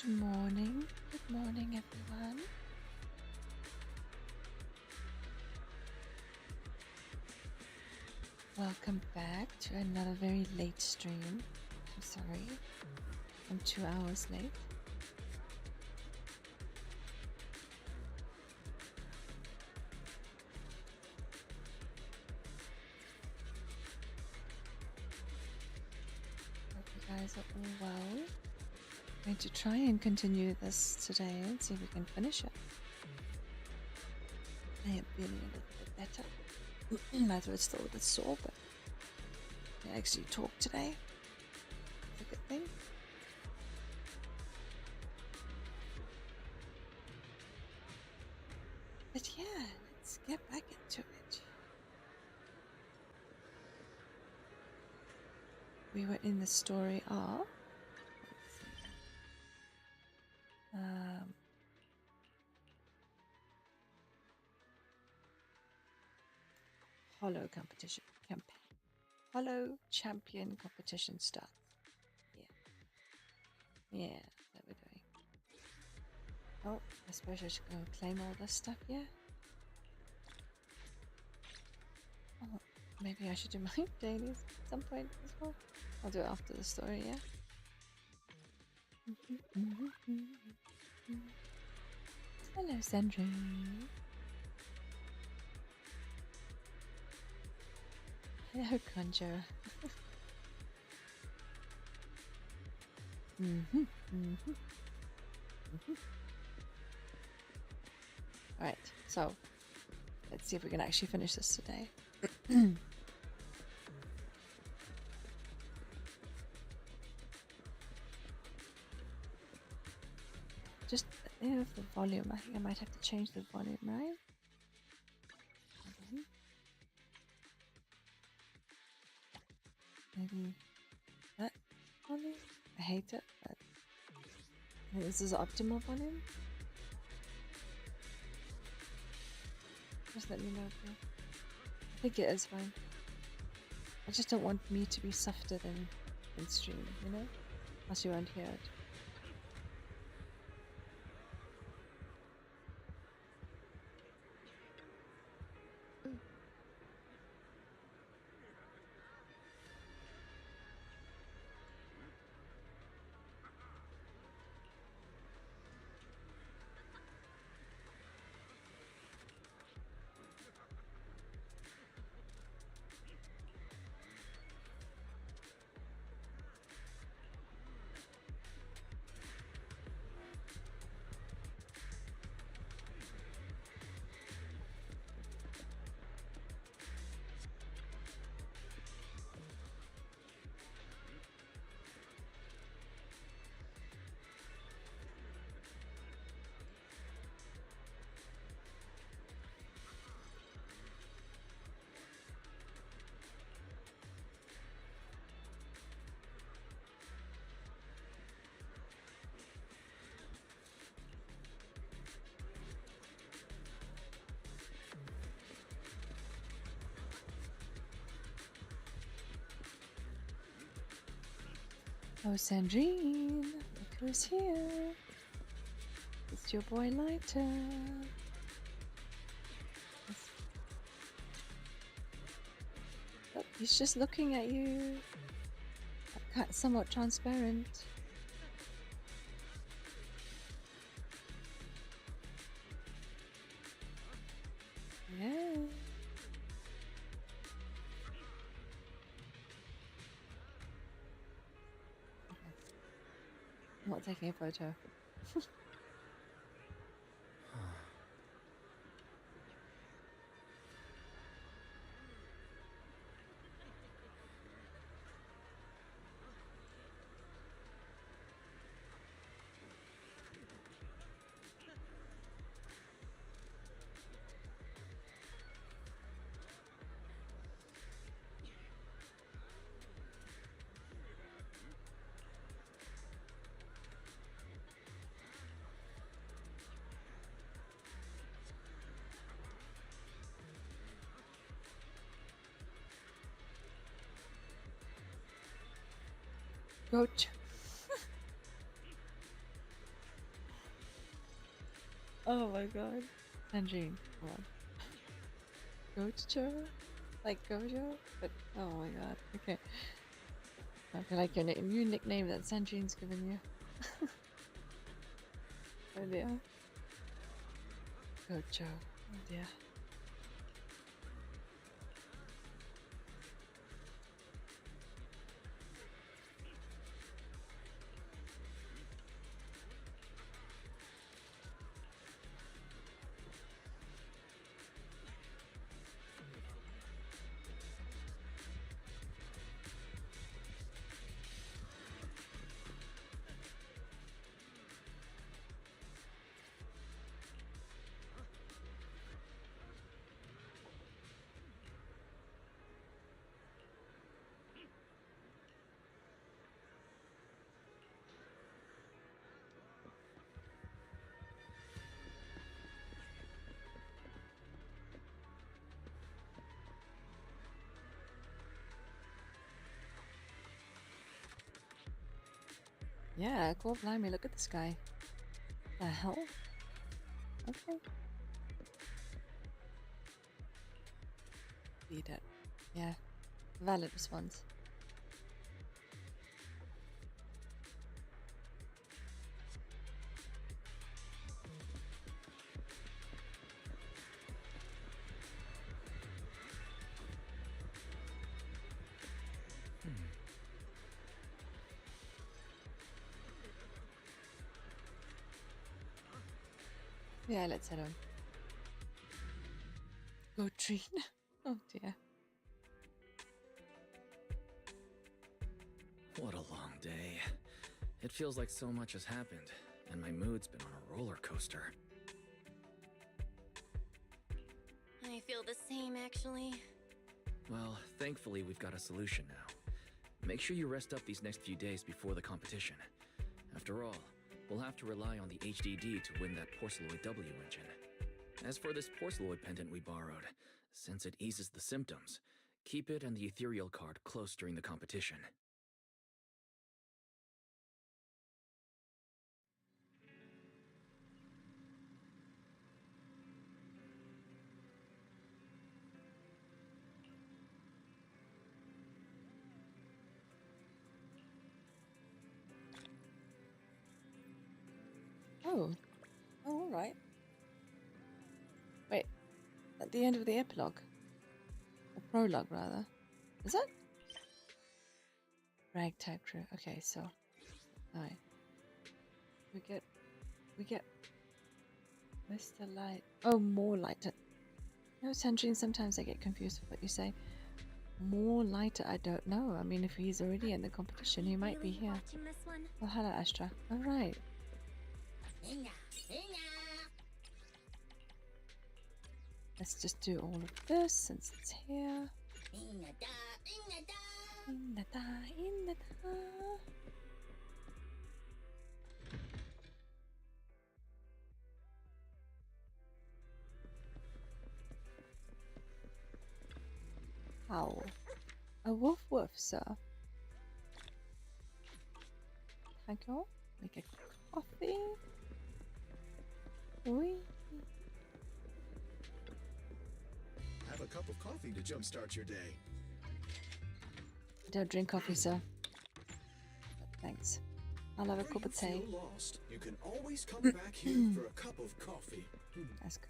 Good morning. Good morning, everyone. Welcome back to another very late stream. I'm sorry. I'm 2 hours late. Hope you guys are all well. I'm going to try and continue this today and see if we can finish it. I am feeling a little bit better. My throat's still a bit sore, but I can actually talk today. It's a good thing. But yeah, let's get back into it. We were in the story of... Let's see. Hollow competition campaign. Hollow champion competition starts. Yeah, that we're doing. Oh, I suppose I should go claim all this stuff, yeah? Oh, maybe I should do my dailies at some point as well. I'll do it after the story, yeah? Hello, Sandra. Hello, Conjure. Alright, so let's see if we can actually finish this today. Just the volume. I think I might have to change the volume, right? Maybe that volume? I hate it, but I think this is optimal volume. Just let me know if you... I think it is fine. I just don't want me to be softer than in stream, you know? Else you won't hear it. Oh, Sandrine, look who's here. It's your boy Lighter. Look, he's just looking at you. Somewhat transparent. Yeah. I'm not taking a photo. Roach. Oh my god. Tangerine, come on. Gojo? Like Gojo? But oh my god. Okay. I feel like your new nickname that Sandrine's given you. Oh dear. Gojo. Oh dear. Yeah, cool blimey, look at this guy. The hell? Okay. Beat it. Yeah. Valid response. Yeah, let's head on. Go Trine. Oh dear. What a long day. It feels like so much has happened, and my mood's been on a roller coaster. I feel the same, actually. Well, thankfully we've got a solution now. Make sure you rest up these next few days before the competition. After all, we'll have to rely on the HDD to win that Porceloid W engine. As for this Porceloid pendant we borrowed, since it eases the symptoms, keep it and the ethereal card close during the competition. Oh. Oh, alright. Wait. At the end of the epilogue. Or prologue, rather. Is it? Ragtag crew. Okay, so. Alright. We get Mr. Light. Oh, more lighter. No, Sandrine, sometimes I get confused with what you say. More lighter, I don't know. I mean, if he's already in the competition, he might be here. Oh, hello, Astra. Alright. Let's just do all of this since it's here. Howl. A woof woof, sir. Thank you. Make a coffee. Oui. Have a cup of coffee to jumpstart your day. I don't drink coffee, sir. But thanks. I'll have a cup of tea. If you feel lost, you can always come back here for a cup of coffee. That's good.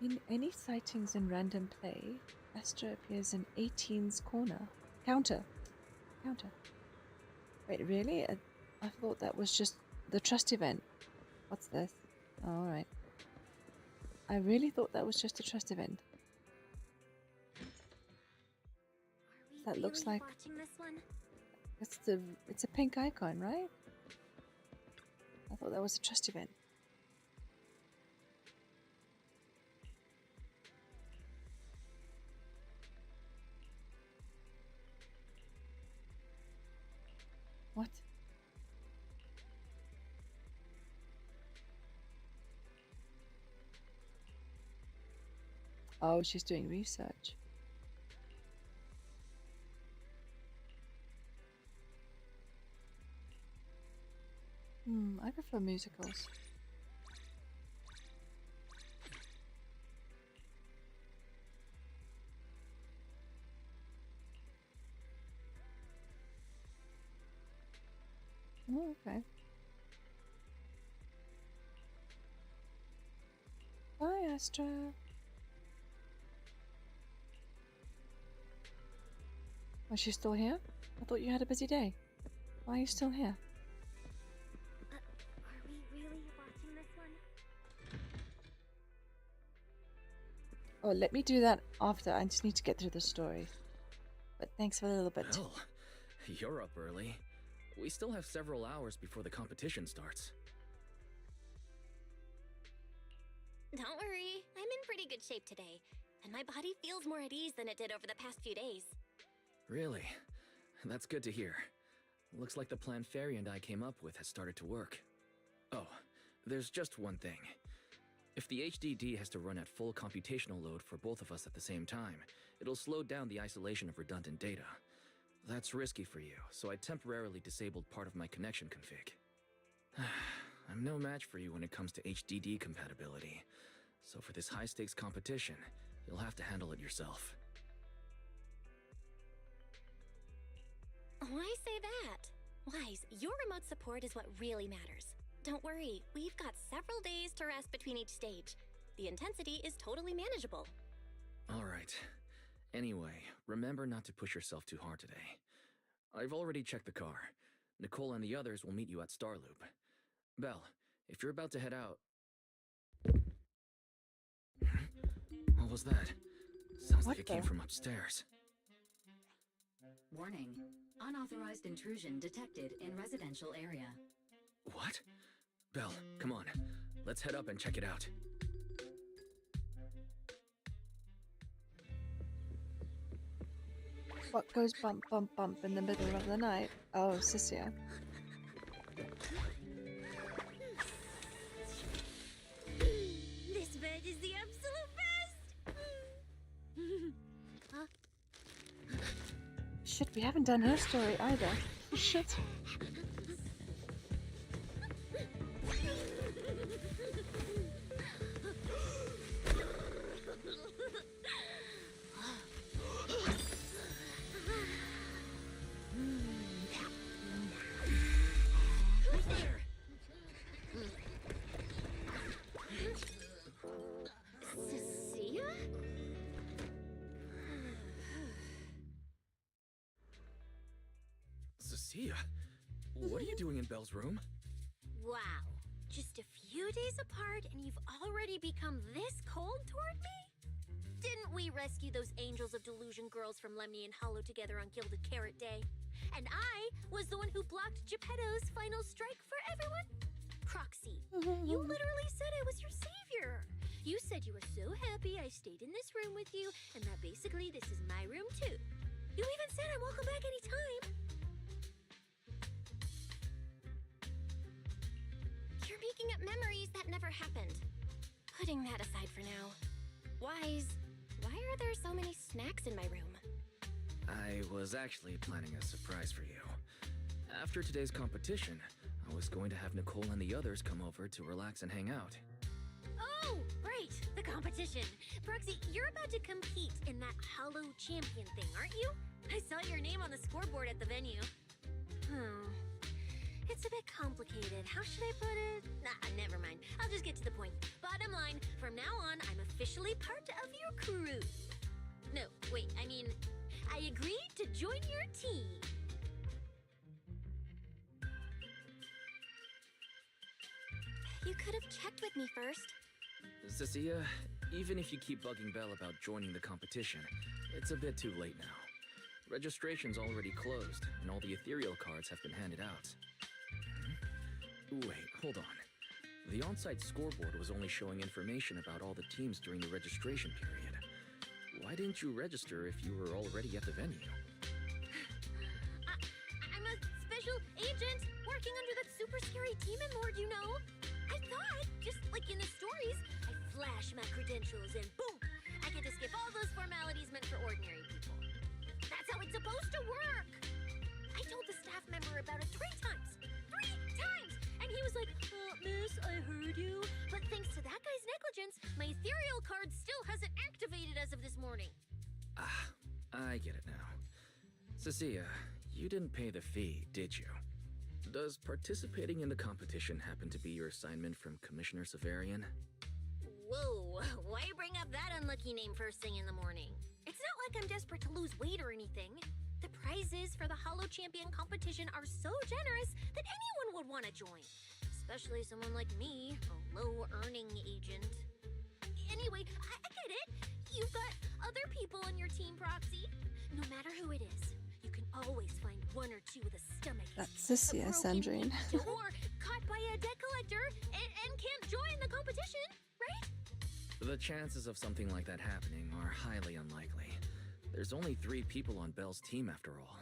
In any sightings in random play, Astra appears in 18's corner. Counter. Wait, really? I thought that was just the trust event. What's this? Oh, alright. I really thought that was just a trust event. That looks like it's a pink icon, right? I thought that was a trust event. What? Oh, she's doing research. I prefer musicals. Oh, okay. Bye, Astra. Oh, she's still here? I thought you had a busy day. Why are you still here? Are we really watching this one? Oh, let me do that after. I just need to get through the story. But thanks for a little bit. Well, you're up early. We still have several hours before the competition starts. Don't worry, I'm in pretty good shape today, and my body feels more at ease than it did over the past few days. Really? That's good to hear. Looks like the plan Fairy and I came up with has started to work. Oh, there's just one thing. If the HDD has to run at full computational load for both of us at the same time, it'll slow down the isolation of redundant data. That's risky for you, so I temporarily disabled part of my connection config. I'm no match for you when it comes to HDD compatibility, so for this high-stakes competition, you'll have to handle it yourself. Why say that? Wise, your remote support is what really matters. Don't worry, we've got several days to rest between each stage. The intensity is totally manageable. Alright. Anyway, remember not to push yourself too hard today. I've already checked the car. Nicole and the others will meet you at Starloop. Belle, if you're about to head out... What was that? Sounds like it came from upstairs. Warning. Unauthorized intrusion detected in residential area. What? Belle, come on. Let's head up and check it out. What goes bump, bump, bump in the middle of the night? Oh, Cecilia. This bed is the absolute best! Huh? Shit, we haven't done her story either. Shit. Cecilia? Cecilia? What are you doing in Belle's room? Wow. Just a few days apart and you've already become this cold toward me? Didn't we rescue those angels of delusion girls from Lemny and Hollow together on Gilded Carrot Day? And I was the one who blocked Geppetto's final strike for everyone? Proxy, you literally said I was your savior. You said you were so happy I stayed in this room with you, and that basically this is my room too. You even said I'm welcome back anytime. You're making up memories that never happened. Putting that aside for now. Wise, why are there so many snacks in my room? I was actually planning a surprise for you. After today's competition, I was going to have Nicole and the others come over to relax and hang out. Oh, right, the competition. Proxy, you're about to compete in that Hollow Champion thing, aren't you? I saw your name on the scoreboard at the venue. It's a bit complicated. How should I put it? Nah, never mind. I'll just get to the point. Bottom line, from now on, I'm officially part of your crew. No, wait, I mean, I agreed to join your team. You could have checked with me first. Cecilia, even if you keep bugging Belle about joining the competition, it's a bit too late now. Registration's already closed, and all the ethereal cards have been handed out. Wait, hold on. The on-site scoreboard was only showing information about all the teams during the registration period. Why didn't you register if you were already at the venue? I'm a special agent working under that super scary demon lord, you know. I thought, just like in the stories, I flash my credentials and boom, I get to skip all those formalities meant for ordinary people. That's how it's supposed to work! I told the staff member about it 3 times! 3 times! And he was like, miss, I heard you. But thanks to that guy's negligence, my ethereal card still hasn't activated as of this morning. Ah, I get it now. Cecilia, you didn't pay the fee, did you? Does participating in the competition happen to be your assignment from Commissioner Severian? Whoa, why bring up that unlucky name first thing in the morning? It's not like I'm desperate to lose weight or anything. The prizes for the Hollow Champion competition are so generous that anyone would want to join. Especially someone like me, a low-earning agent. Anyway, I get it. You've got other people on your team, Proxy. No matter who it is, you can always find 1 or 2 with a stomach. That's Cecilia, Sandrine. Or caught by a debt collector and can't join the competition, right? The chances of something like that happening are highly unlikely. There's only 3 people on Belle's team after all.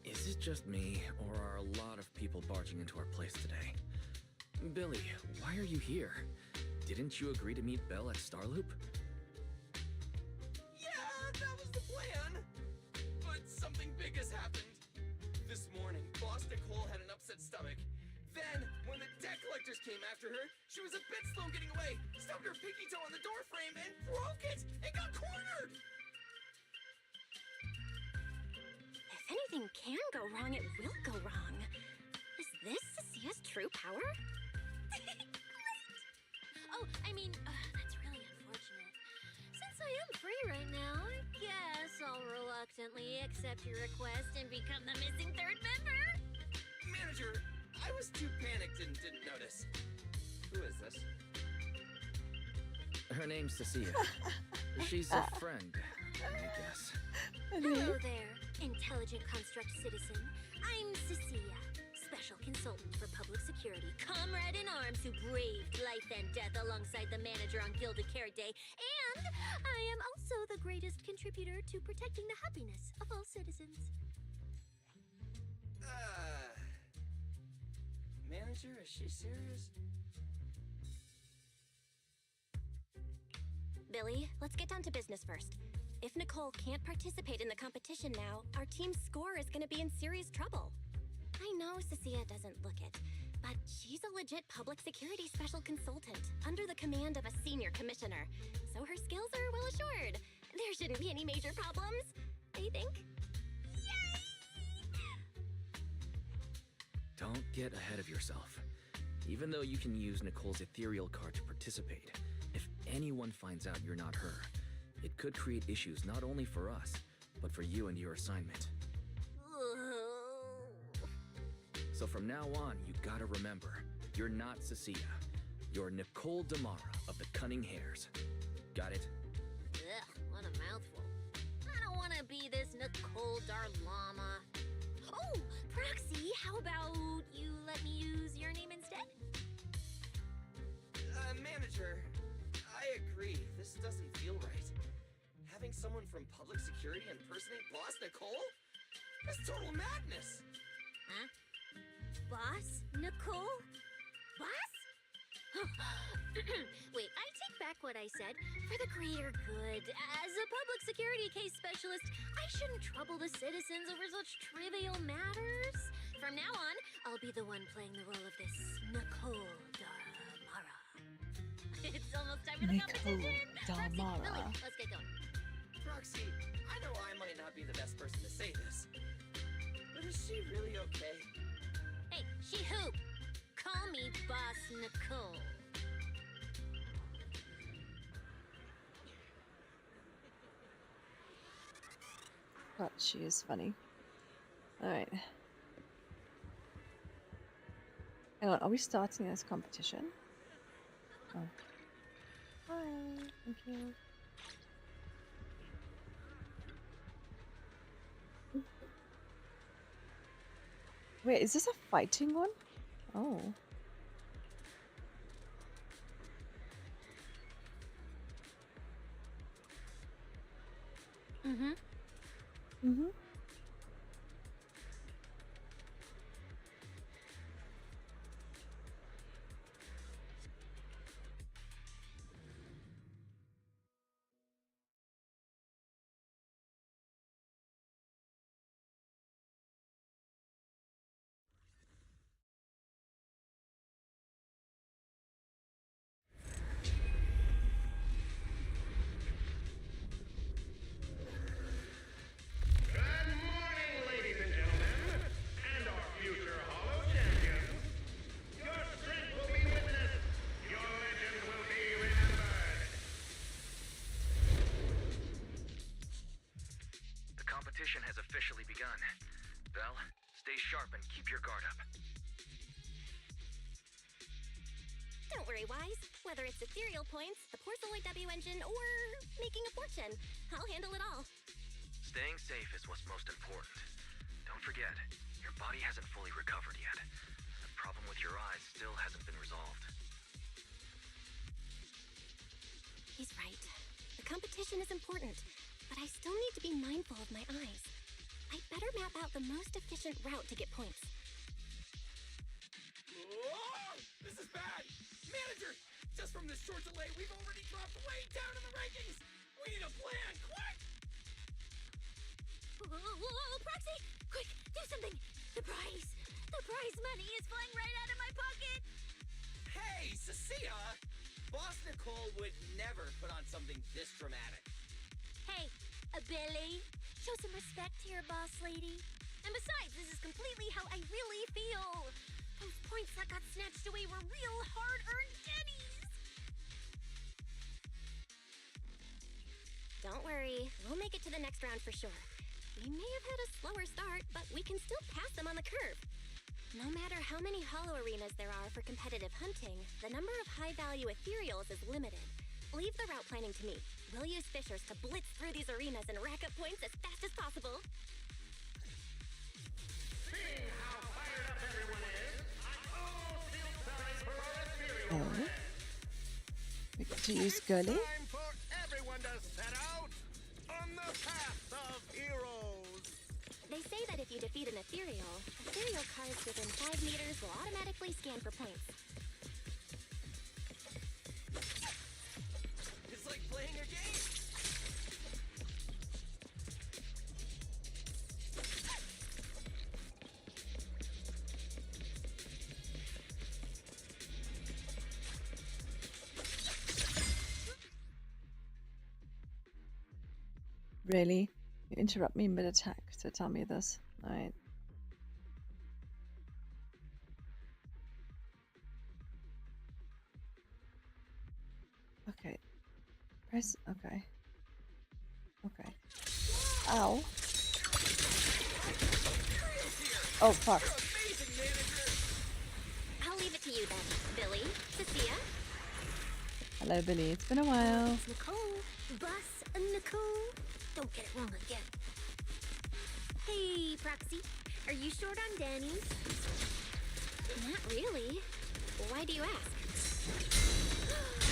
Is it just me, or are a lot of people barging into our place today? Billy, why are you here? Didn't you agree to meet Belle at Starloop? Yeah, that was the plan. But something big has happened. This morning, Boss Nicole had an upset stomach. Then, when the debt collectors came after her, she was a bit slow getting away, stubbed her pinky toe on the door frame, and broke it, and got cornered! If anything can go wrong, it will go wrong. Is this Cecia's true power? Great! Oh, I mean, that's really unfortunate. Since I am free right now, I guess I'll reluctantly accept your request and become the missing 3rd member. Manager, I was too panicked and didn't notice. Who is this? Her name's Cecilia. She's a friend, I guess. Hello there, intelligent construct citizen. I'm Cecilia, special consultant for public security, comrade in arms who braved life and death alongside the manager on Gilded Carrot Day, and I am also the greatest contributor to protecting the happiness of all citizens. Manager, is she serious? Billy, let's get down to business first. If Nicole can't participate in the competition now, our team's score is gonna be in serious trouble. I know Cecilia doesn't look it, but she's a legit public security special consultant under the command of a senior commissioner, so her skills are well assured. There shouldn't be any major problems, I think. Don't get ahead of yourself. Even though you can use Nicole's ethereal card to participate, if anyone finds out you're not her, it could create issues not only for us, but for you and your assignment. So from now on, you gotta remember, you're not Cecilia. You're Nicole Damara of the Cunning Hares. Got it? Ugh, what a mouthful. I don't want to be this Nicole Darlama. Oh, Proxy, how about you let me use your name instead? Manager, I agree. This doesn't feel right. Having someone from public security impersonate Boss Nicole? That's total madness. Huh? Boss? Nicole? Boss? Wait, I take back what I said. For the greater good, as a public security case specialist, I shouldn't trouble the citizens over such trivial matters. From now on, I'll be the one playing the role of this Nicole Damara. It's almost time for the Nicole competition. Damara. Billy, let's get going. Proxy, I know I might not be the best person to say this, but is she really okay? Hey, she who? Call me Boss Nicole. But she is funny. Alright. Hang on, are we starting this competition? Oh. Hi, thank you. Wait, is this a fighting one? Oh. Mm-hmm. Mm-hmm. sharp and keep your guard up. Don't worry, Wise. Whether it's ethereal points, the Porceloid W engine, or making a fortune, I'll handle it all. Staying safe is what's most important. Don't forget, your body hasn't fully recovered yet. The problem with your eyes still hasn't been resolved. He's right. The competition is important, but I still need to be mindful of my eyes. I'd better map out the most efficient route to get points. Whoa! This is bad! Manager! Just from this short delay, we've already dropped way down in the rankings! We need a plan, quick! Whoa, Proxy! Quick, do something! The prize! The prize money is flying right out of my pocket! Hey, Cecilia! Boss Nicole would never put on something this dramatic. Hey, Billy, show some respect to your boss lady. And besides, this is completely how I really feel. Those points that got snatched away were real hard-earned pennies. Don't worry, we'll make it to the next round for sure. We may have had a slower start, but we can still pass them on the curve. No matter how many hollow arenas there are for competitive hunting, the number of high-value ethereals is limited. Leave the route planning to me. We'll use fishers to blitz through these arenas and rack up points as fast as possible. Seeing how fired up everyone is, I'm all still time for our ethereal. We get to use Gully. Time for everyone to set out on the path of heroes. They say that if you defeat an ethereal cards within 5 meters will automatically scan for points. It's like playing a game! Really? You interrupt me mid-attack to tell me this. Alright. Okay. Press. Okay. Okay. Ow. Oh, fuck. Amazing, manager! I'll leave it to you then, Billy, Cecilia. Hello, Billy. It's been a while. It's Nicole. Boss Nicole. Don't get it wrong again. Hey, Proxy. Are you short on Danny's? Not really. Why do you ask?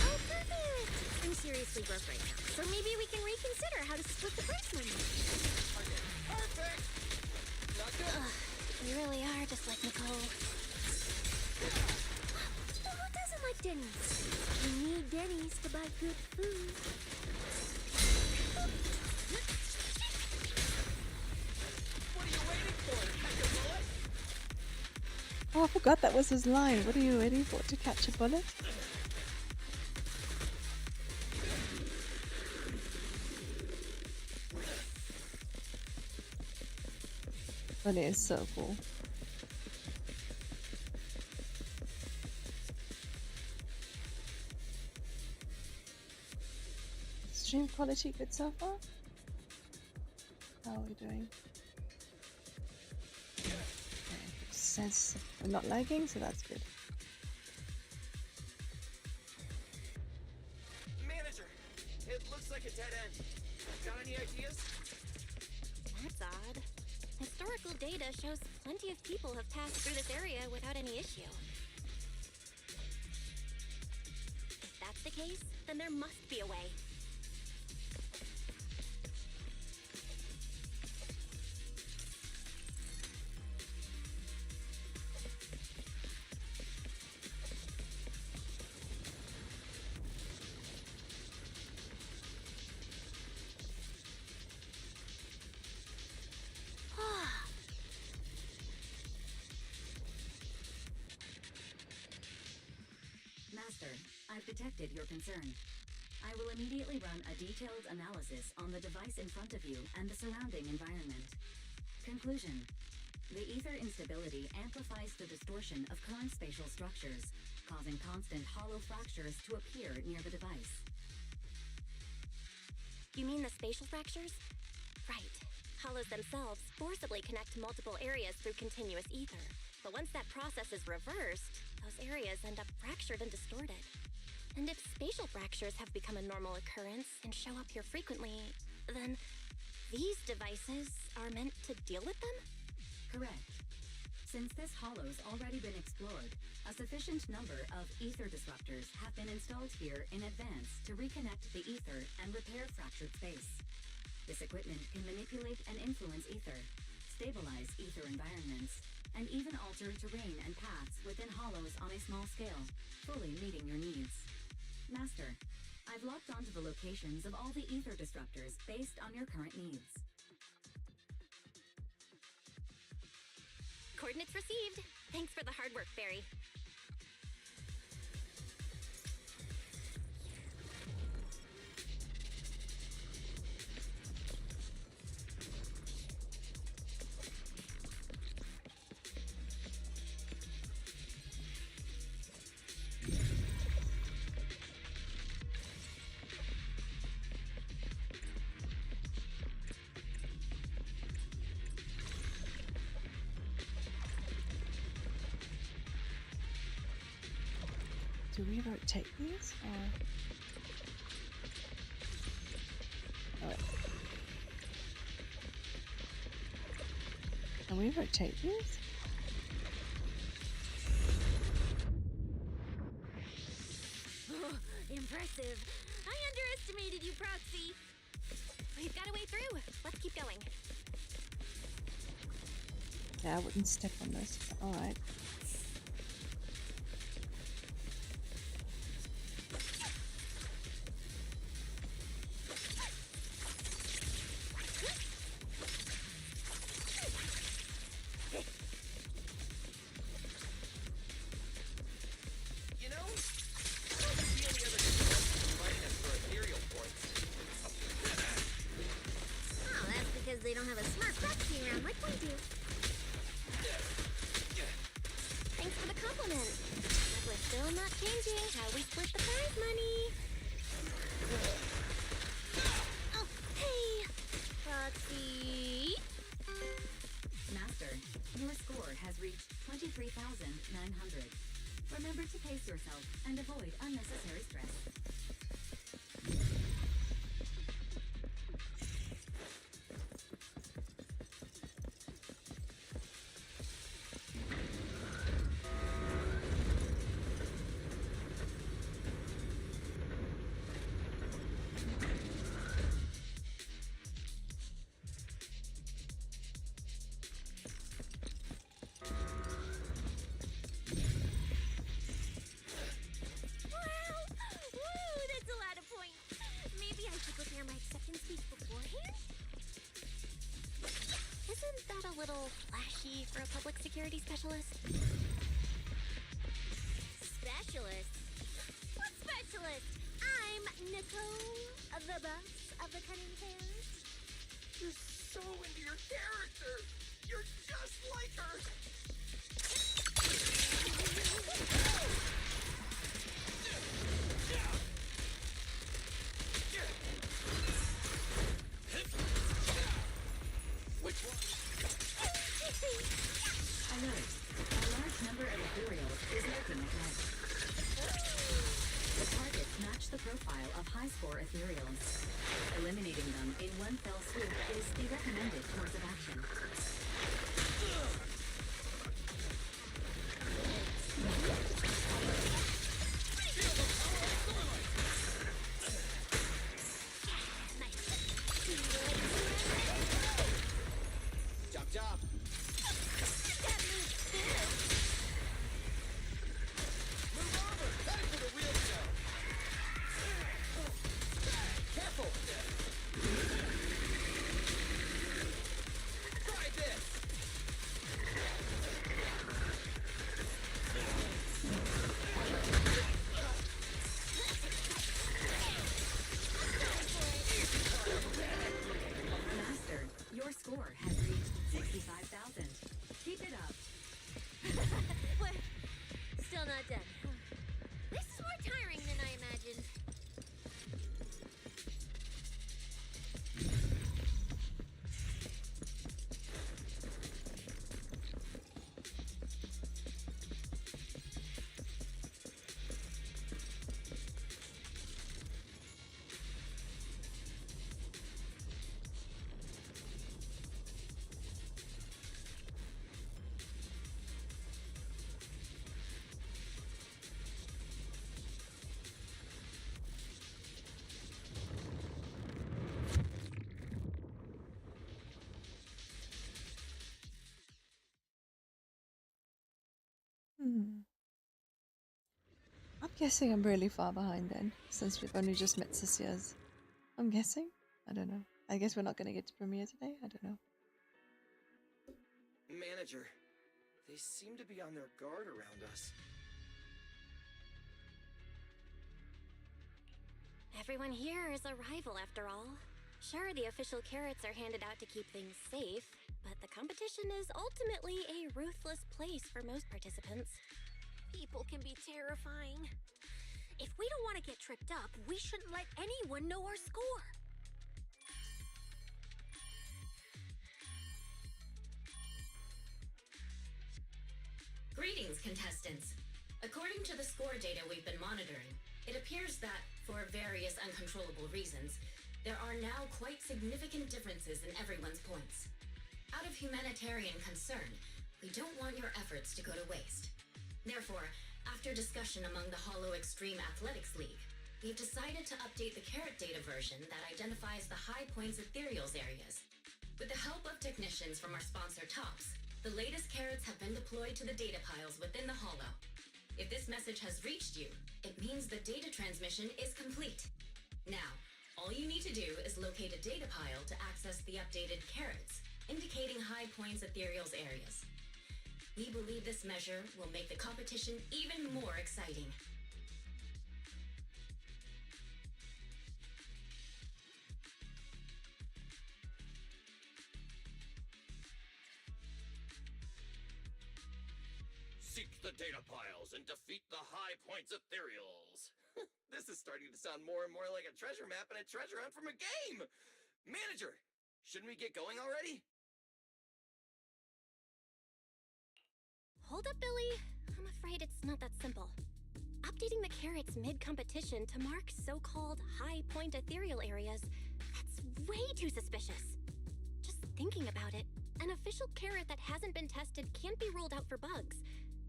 Oh, perfect! I'm seriously broke right now, so maybe we can reconsider how to split the price money. Perfect! Not good. You really are just like Nicole. Well, who doesn't like Denny's? You need Denny's to buy good food. What are you waiting for? Catch a bullet? Oh, I forgot that was his line. What are you waiting for? To catch a bullet? Bunny is so cool. Stream quality good so far? How are we doing? Okay, it says we're not lagging, so that's good. Manager, it looks like a dead end. Got any ideas? That's odd. Historical data shows plenty of people have passed through this area without any issue. If that's the case, then there must be a way. Master, I've detected your concern. I will immediately run a detailed analysis on the device in front of you and the surrounding environment. Conclusion. The ether instability amplifies the distortion of current spatial structures, causing constant hollow fractures to appear near the device. You mean the spatial fractures? Right. hollows themselves forcibly connect multiple areas through continuous ether. But once that process is reversed, those areas end up fractured and distorted. And if spatial fractures have become a normal occurrence and show up here frequently, then these devices are meant to deal with them? Correct. Since this hollow's already been explored, a sufficient number of ether disruptors have been installed here in advance to reconnect the ether and repair fractured space. This equipment can manipulate and influence ether, stabilize ether environments, and even alter terrain and paths within hollows on a small scale, fully meeting your needs. Master, I've locked onto the locations of all the ether disruptors based on your current needs. Coordinates received. Thanks for the hard work, Barry. Do we rotate these or? Oh, wait. Can we rotate these? Oh, impressive. I underestimated you, Proxy. We've got a way through. Let's keep going. Yeah, I wouldn't step on this, but alright. You know, I don't see any other consultants fighting us for ethereal points. Oh, that's because they don't have a smart Proxy around like we do. Thanks for the compliment. But we're still not changing how we split the prize money. Oh, hey, Proxy. Master, your score has reached 23,900. Remember to pace yourself and avoid unnecessary stress. Wow! Woo, that's a lot of points. Maybe I should prepare my acceptance speech beforehand? Isn't that a little flashy for a public security specialist? Specialist? What specialist? I'm Nicole, the boss of the Cunning Pairs. You're so into your character. You're just like her. Which one? Alert! A large number of ethereals is lurking ahead. The targets match the profile of high-score ethereals. Eliminating them in one fell swoop is the recommended course of action. Chop chop. Move over. Headed for the wheel show. Careful. Try this. guessing I'm really far behind then, since we've only just met Cecia's. I'm guessing? I don't know. I guess we're not going to get to Promeia today? I don't know. Manager, they seem to be on their guard around us. Everyone here is a rival, after all. Sure, the official carrots are handed out to keep things safe, but the competition is ultimately a ruthless place for most participants. People can be terrifying. If we don't want to get tripped up, we shouldn't let anyone know our score. Greetings, contestants. According to the score data we've been monitoring, it appears that, for various uncontrollable reasons, there are now quite significant differences in everyone's points. Out of humanitarian concern, we don't want your efforts to go to waste. Therefore, after discussion among the Hollow Extreme Athletics League, we've decided to update the carrot data version that identifies the high points ethereals areas. With the help of technicians from our sponsor Tops, the latest carrots have been deployed to the data piles within the Hollow. If this message has reached you, it means the data transmission is complete. Now, all you need to do is locate a data pile to access the updated carrots, indicating high points ethereals areas. We believe this measure will make the competition even more exciting. Seek the data piles and defeat the high points ethereals. This is starting to sound more and more like a treasure map and a treasure hunt from a game. Manager, shouldn't we get going already? Hold up, Billy. I'm afraid it's not that simple. Updating the carrots mid-competition to mark so-called high-point ethereal areas, that's way too suspicious. Just thinking about it, an official carrot that hasn't been tested can't be ruled out for bugs.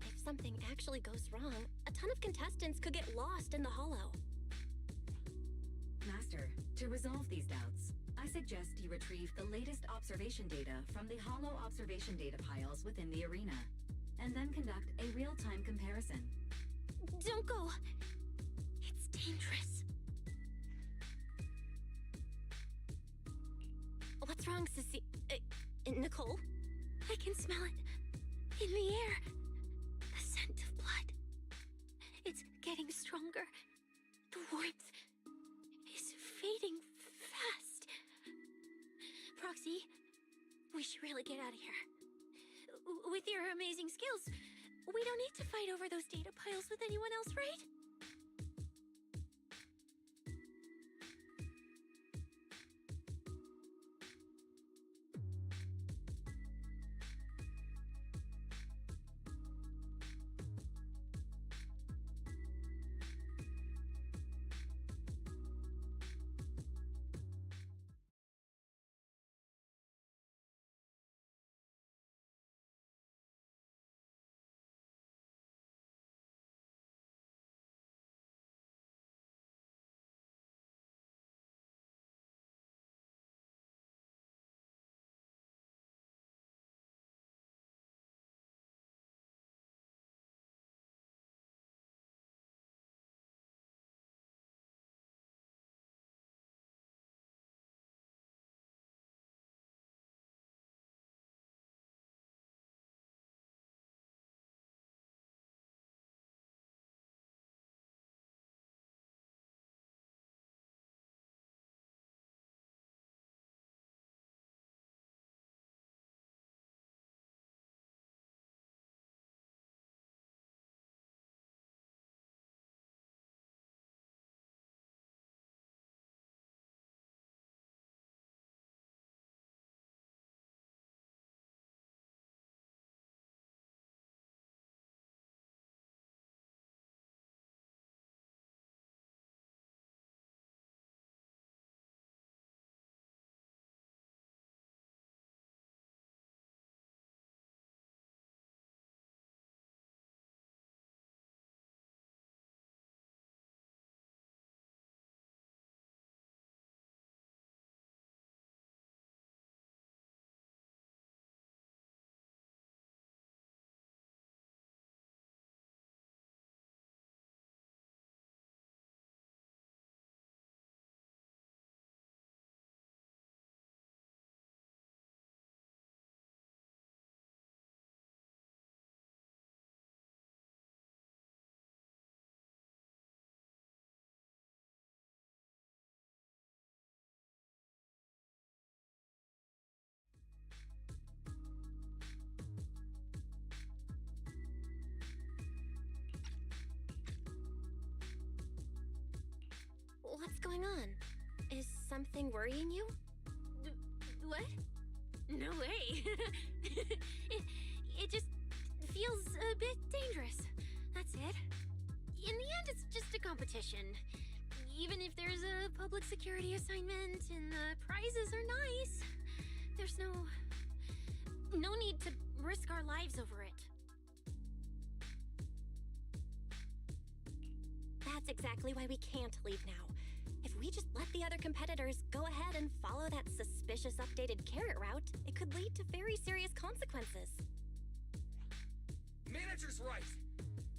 If something actually goes wrong, a ton of contestants could get lost in the Hollow. Master, to resolve these doubts, I suggest you retrieve the latest observation data from the Hollow observation data piles within the arena, and then conduct a real-time comparison. Don't go. It's dangerous. What's wrong, Sissy? Nicole? I can smell it. In the air. The scent of blood. It's getting stronger. The warmth is fading fast. Proxy, we should really get out of here. With your amazing skills, we don't need to fight over those data piles with anyone else, right? going on? Is something worrying you? What? No way. it just feels a bit dangerous. That's it. In the end, it's just a competition. Even if there's a public security assignment and the prizes are nice, there's no need to risk our lives over it. That's exactly why we can't leave now. If we just let the other competitors go ahead and follow that suspicious updated carrot route, it could lead to very serious consequences. Manager's right.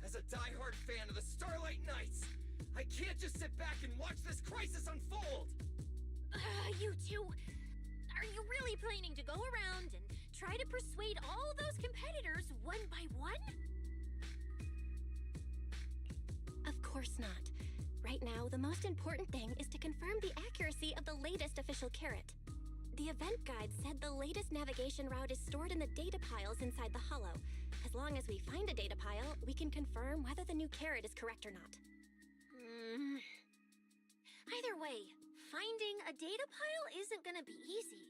As a die-hard fan of the Starlight Knights, I can't just sit back and watch this crisis unfold! You two, are you really planning to go around and try to persuade all those competitors one by one? Of course not. Right now, the most important thing is to confirm the accuracy of the latest official carrot. The event guide said the latest navigation route is stored in the data piles inside the hollow. As long as we find a data pile, we can confirm whether the new carrot is correct or not. Either way, finding a data pile isn't gonna be easy.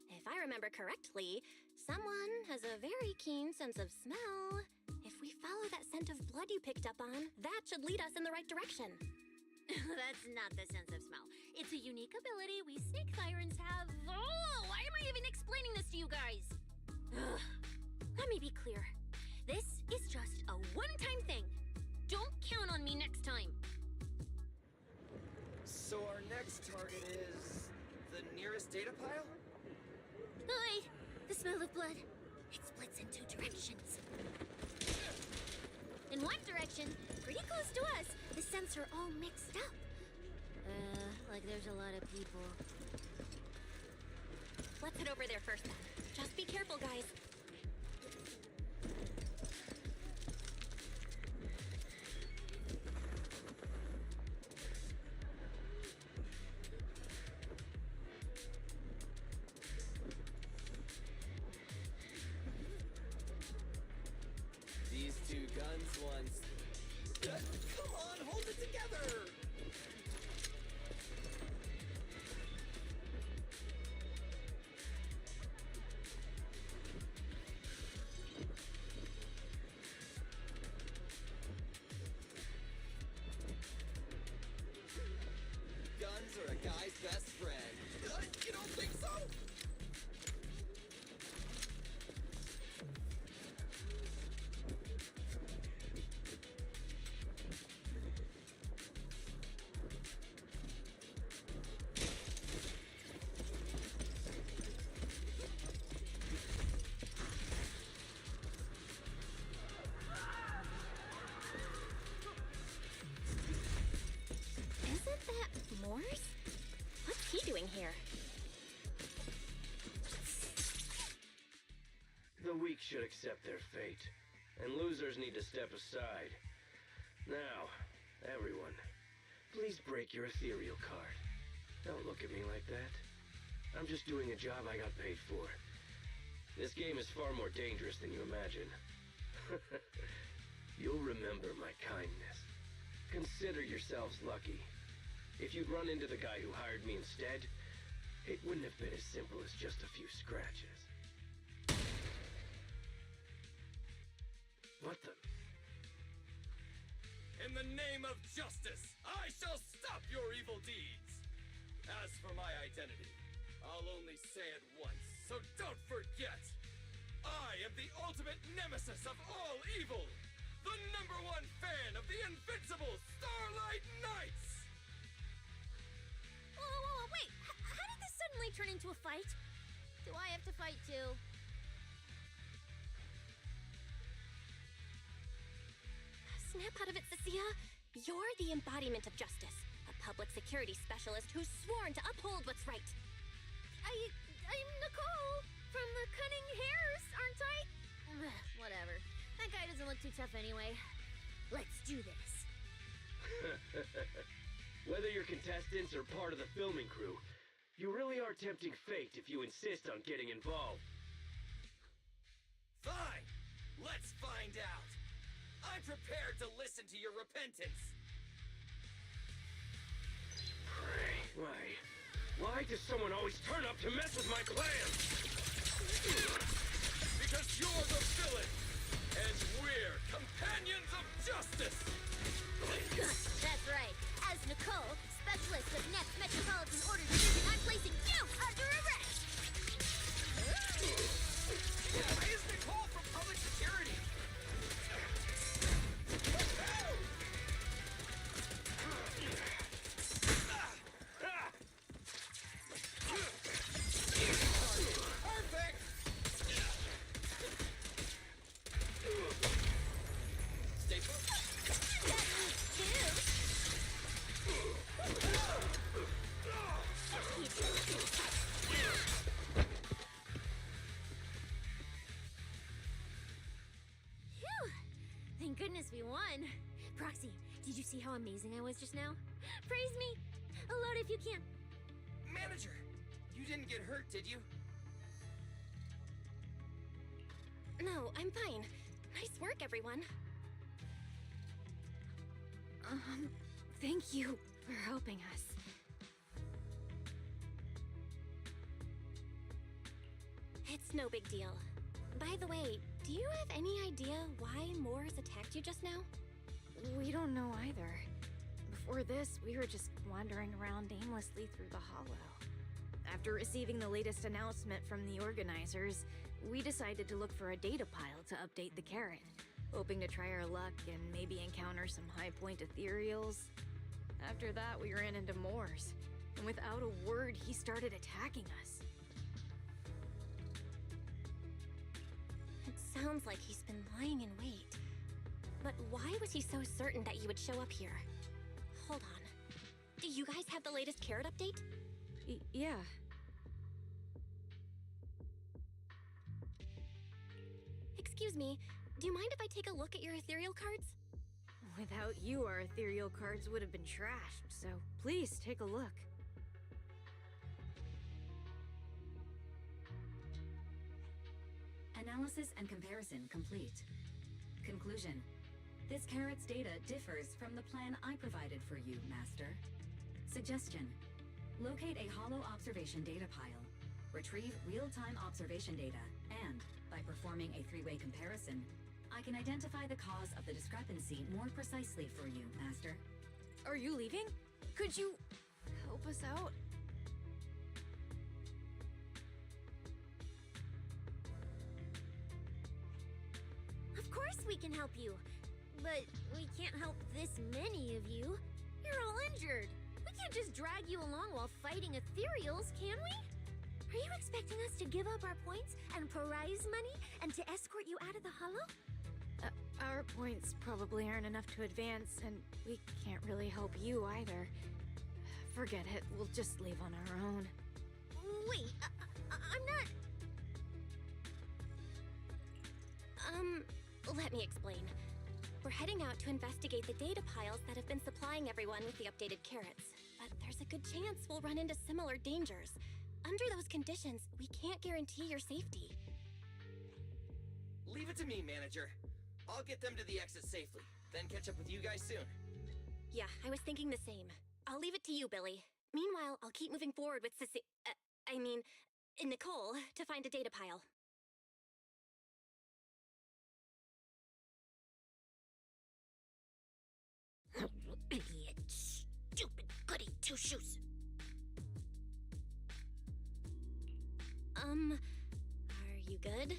If I remember correctly, someone has a very keen sense of smell. If we follow that scent of blood you picked up on, that should lead us in the right direction. That's not the sense of smell. It's a unique ability we snake sirens have. Oh, why am I even explaining this to you guys? Ugh. Let me be clear. This is just a one-time thing. Don't count on me next time. So our next target is the nearest data pile? Oi! The smell of blood. It splits in two directions. In one direction, pretty close to us, the scents are all mixed up. Like there's a lot of people. Let's head over there first then. Just be careful, guys. These two guns once... Come on, hold it together! Guns are a guy's best friend. You don't think so? Isn't that Morse? What's he doing here? The weak should accept their fate, and losers need to step aside. Now, everyone, please break your ethereal card. Don't look at me like that. I'm just doing a job I got paid for. This game is far more dangerous than you imagine. You'll remember my kindness. Consider yourselves lucky. If you'd run into the guy who hired me instead, it wouldn't have been as simple as just a few scratches. What the? In the name of justice, I shall stop your evil deeds! As for my identity, I'll only say it once, so don't forget! I am the ultimate nemesis of all evil! The #1 fan of the invincible Starlight Knights! Whoa, wait! How did this suddenly turn into a fight? Do I have to fight too? Snap out of it, Cecilia. You're the embodiment of justice. A public security specialist who's sworn to uphold what's right. I'm Nicole from the Cunning Hairs, aren't I? Whatever. That guy doesn't look too tough anyway. Let's do this. Whether you're contestants or part of the filming crew, you really are tempting fate if you insist on getting involved. Fine! Let's find out! I'm prepared to listen to your repentance! Why does someone always turn up to mess with my plans? Because you're the villain, and we're companions of justice! That's right. As Nicole, specialist with Next Metropolitan Order Division, I'm placing you under arrest! Why is Nicole from public security? Perfect! Stay focused. That means Phew! Thank goodness we won. Proxy, did you see how amazing I was just now? Praise me! Alone if you can. Manager, you didn't get hurt, did you? No, I'm fine. Nice work, everyone. Thank you for helping us. It's no big deal. By the way, do you have any idea why Moores attacked you just now? We don't know either. Before this, we were just wandering around aimlessly through the hollow. After receiving the latest announcement from the organizers, we decided to look for a data pile to update the carrot, hoping to try our luck and maybe encounter some high-point ethereals. After that, we ran into Moores, and without a word, he started attacking us. It sounds like he's been lying in wait. But why was he so certain that you would show up here? Hold on. Do you guys have the latest carrot update? Yeah. Excuse me, do you mind if I take a look at your ethereal cards? Without you, our ethereal cards would have been trashed, so please take a look. Analysis and comparison complete. Conclusion. This carrot's data differs from the plan I provided for you, Master. Suggestion. Locate a hollow observation data pile. Retrieve real-time observation data, and, by performing a three-way comparison, I can identify the cause of the discrepancy more precisely for you, Master. Are you leaving? Could you help us out? Of course we can help you. But we can't help this many of you. You're all injured. We can't just drag you along while fighting ethereals, can we? Are you expecting us to give up our points and prize money and to escort you out of the hollow? Our points probably aren't enough to advance, and we can't really help you either. Forget it, we'll just leave on our own. Wait, I'm not... Let me explain. We're heading out to investigate the data piles that have been supplying everyone with the updated carrots. But there's a good chance we'll run into similar dangers. Under those conditions, we can't guarantee your safety. Leave it to me, Manager. I'll get them to the exit safely, then catch up with you guys soon. Yeah, I was thinking the same. I'll leave it to you, Billy. Meanwhile, I'll keep moving forward with Nicole, to find a data pile. Idiot. Stupid goody two-shoes. Are you good?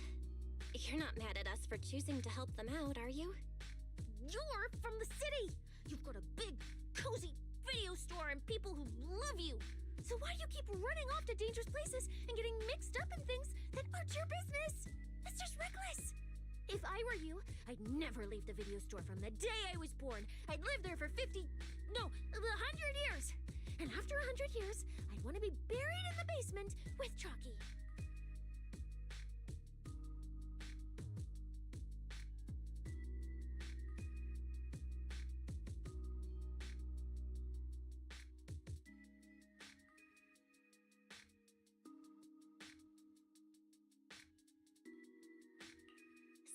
You're not mad at us for choosing to help them out, are you? You're from the city. You've got a big, cozy video store and people who love you. So why do you keep running off to dangerous places and getting mixed up in things that aren't your business? That's just reckless. If I were you, I'd never leave the video store from the day I was born. I'd live there for 100 years. And after 100 years, I'd want to be buried in the basement with Chalky.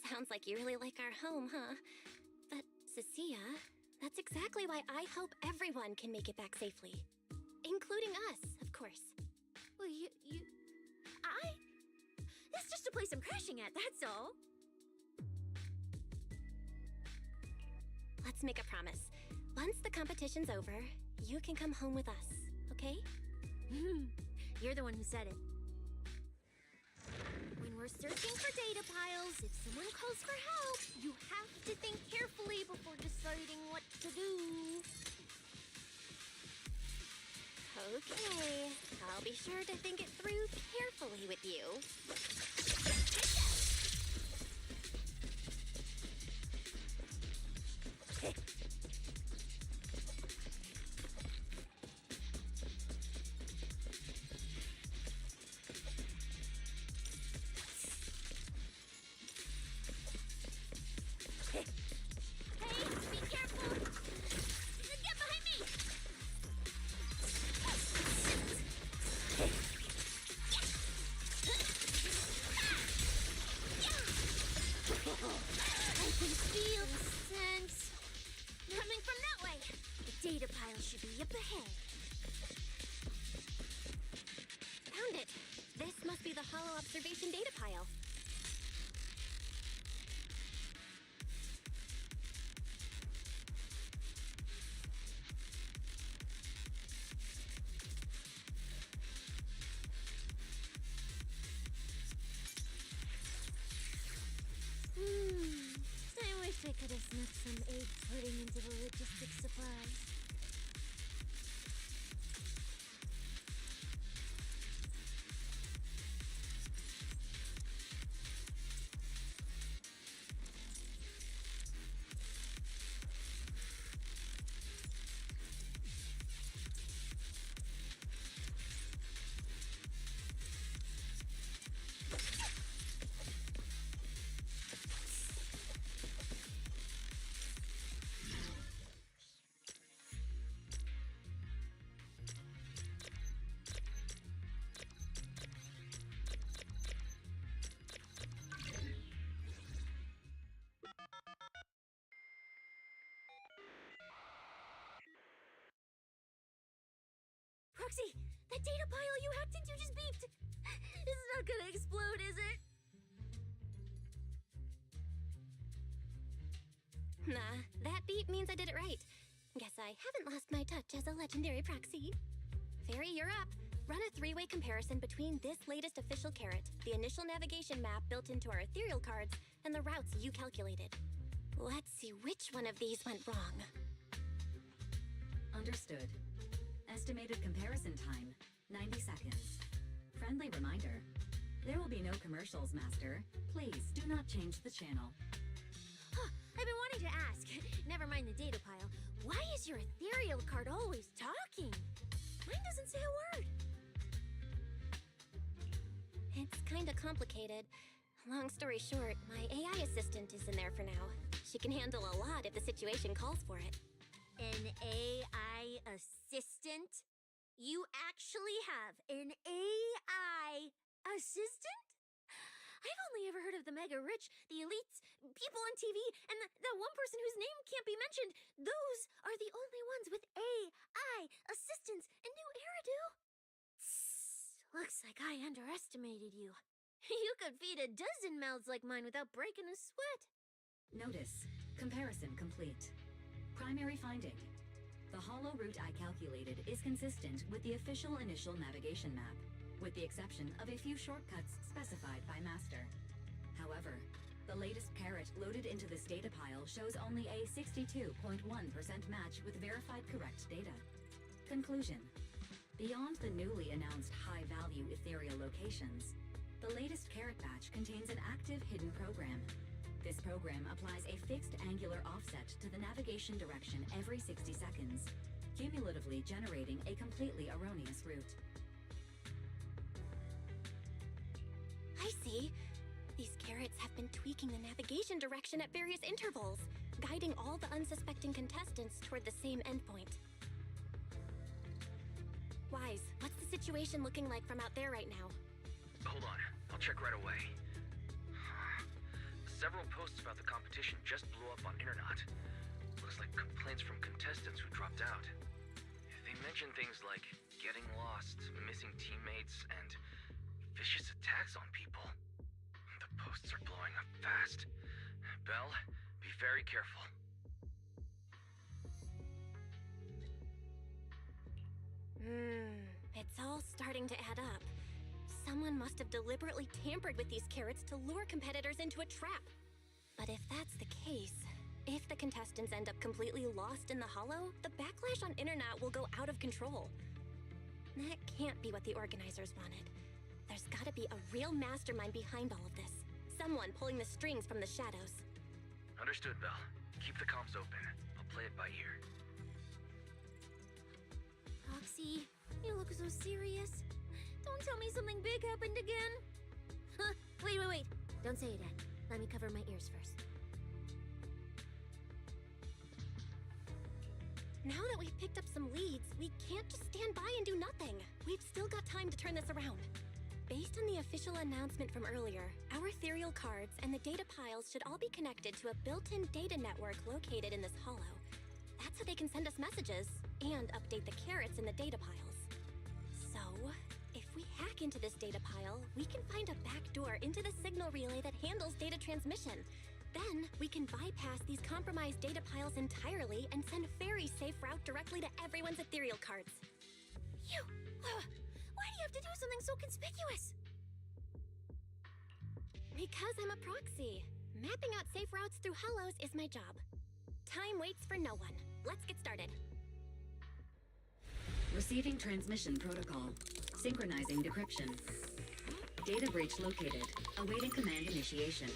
Sounds like you really like our home, huh? But, Cecilia, that's exactly why I hope everyone can make it back safely. Including us, of course. Well, That's just a place I'm crashing at, that's all. Let's make a promise. Once the competition's over, you can come home with us, okay? You're the one who said it. When we're searching for data piles, if someone calls for help, you have to think carefully before deciding what to do. Okay, I'll be sure to think it through carefully with you. Hey, be careful! Get behind me! I can feel the scent coming from that way. The data pile should be up ahead. Found it! This must be the hollow observation data pile. I wish I could have snuck some egg pudding into the logistics supplies. Proxy, that data pile you hacked into just beeped. It's not gonna explode, is it? Nah, that beep means I did it right. Guess I haven't lost my touch as a legendary proxy. Fairy, you're up. Run a three-way comparison between this latest official carrot, the initial navigation map built into our ethereal cards, and the routes you calculated. Let's see which one of these went wrong. Understood. Estimated comparison time, 90 seconds. Friendly reminder, there will be no commercials, Master. Please do not change the channel. Huh, I've been wanting to ask. Never mind the data pile. Why is your ethereal card always talking? Mine doesn't say a word. It's kinda complicated. Long story short, my AI assistant is in there for now. She can handle a lot if the situation calls for it. An AI assistant? You actually have an AI assistant? I've only ever heard of the mega rich, the elites, people on TV, and the one person whose name can't be mentioned. Those are the only ones with AI assistants and new Eridu. Looks like I underestimated you. You could feed a dozen mouths like mine without breaking a sweat. Notice, comparison complete. Primary finding. The hollow route I calculated is consistent with the official initial navigation map, with the exception of a few shortcuts specified by Master. However, the latest carrot loaded into this data pile shows only a 62.1% match with verified correct data. Conclusion. Beyond the newly announced high-value ethereal locations, the latest carrot batch contains an active hidden program. This program applies a fixed angular offset to the navigation direction every 60 seconds, cumulatively generating a completely erroneous route. I see. These carrots have been tweaking the navigation direction at various intervals, guiding all the unsuspecting contestants toward the same endpoint. Wise, what's the situation looking like from out there right now? Hold on, I'll check right away. Several posts about the competition just blew up on Internet. Looks like complaints from contestants who dropped out. They mentioned things like getting lost, missing teammates, and vicious attacks on people. The posts are blowing up fast. Belle, be very careful. It's all starting to add up. Someone must have deliberately tampered with these carrots to lure competitors into a trap. But if that's the case, if the contestants end up completely lost in the hollow, the backlash on internet will go out of control. That can't be what the organizers wanted. There's gotta be a real mastermind behind all of this. Someone pulling the strings from the shadows. Understood, Belle. Keep the comms open. I'll play it by ear. Roxy, you look so serious. Don't tell me something big happened again. Huh, wait. Don't say it yet. Let me cover my ears first. Now that we've picked up some leads, we can't just stand by and do nothing. We've still got time to turn this around. Based on the official announcement from earlier, our ethereal cards and the data piles should all be connected to a built-in data network located in this hollow. That's how they can send us messages and update the carrots in the data piles. So, if we hack into this data pile, we can find a back door into the signal relay that handles data transmission. Then, we can bypass these compromised data piles entirely and send a very safe route directly to everyone's ethereal cards. Why do you have to do something so conspicuous? Because I'm a proxy. Mapping out safe routes through hollows is my job. Time waits for no one. Let's get started. Receiving transmission protocol. Synchronizing decryption. Data breach located. Awaiting command initiation.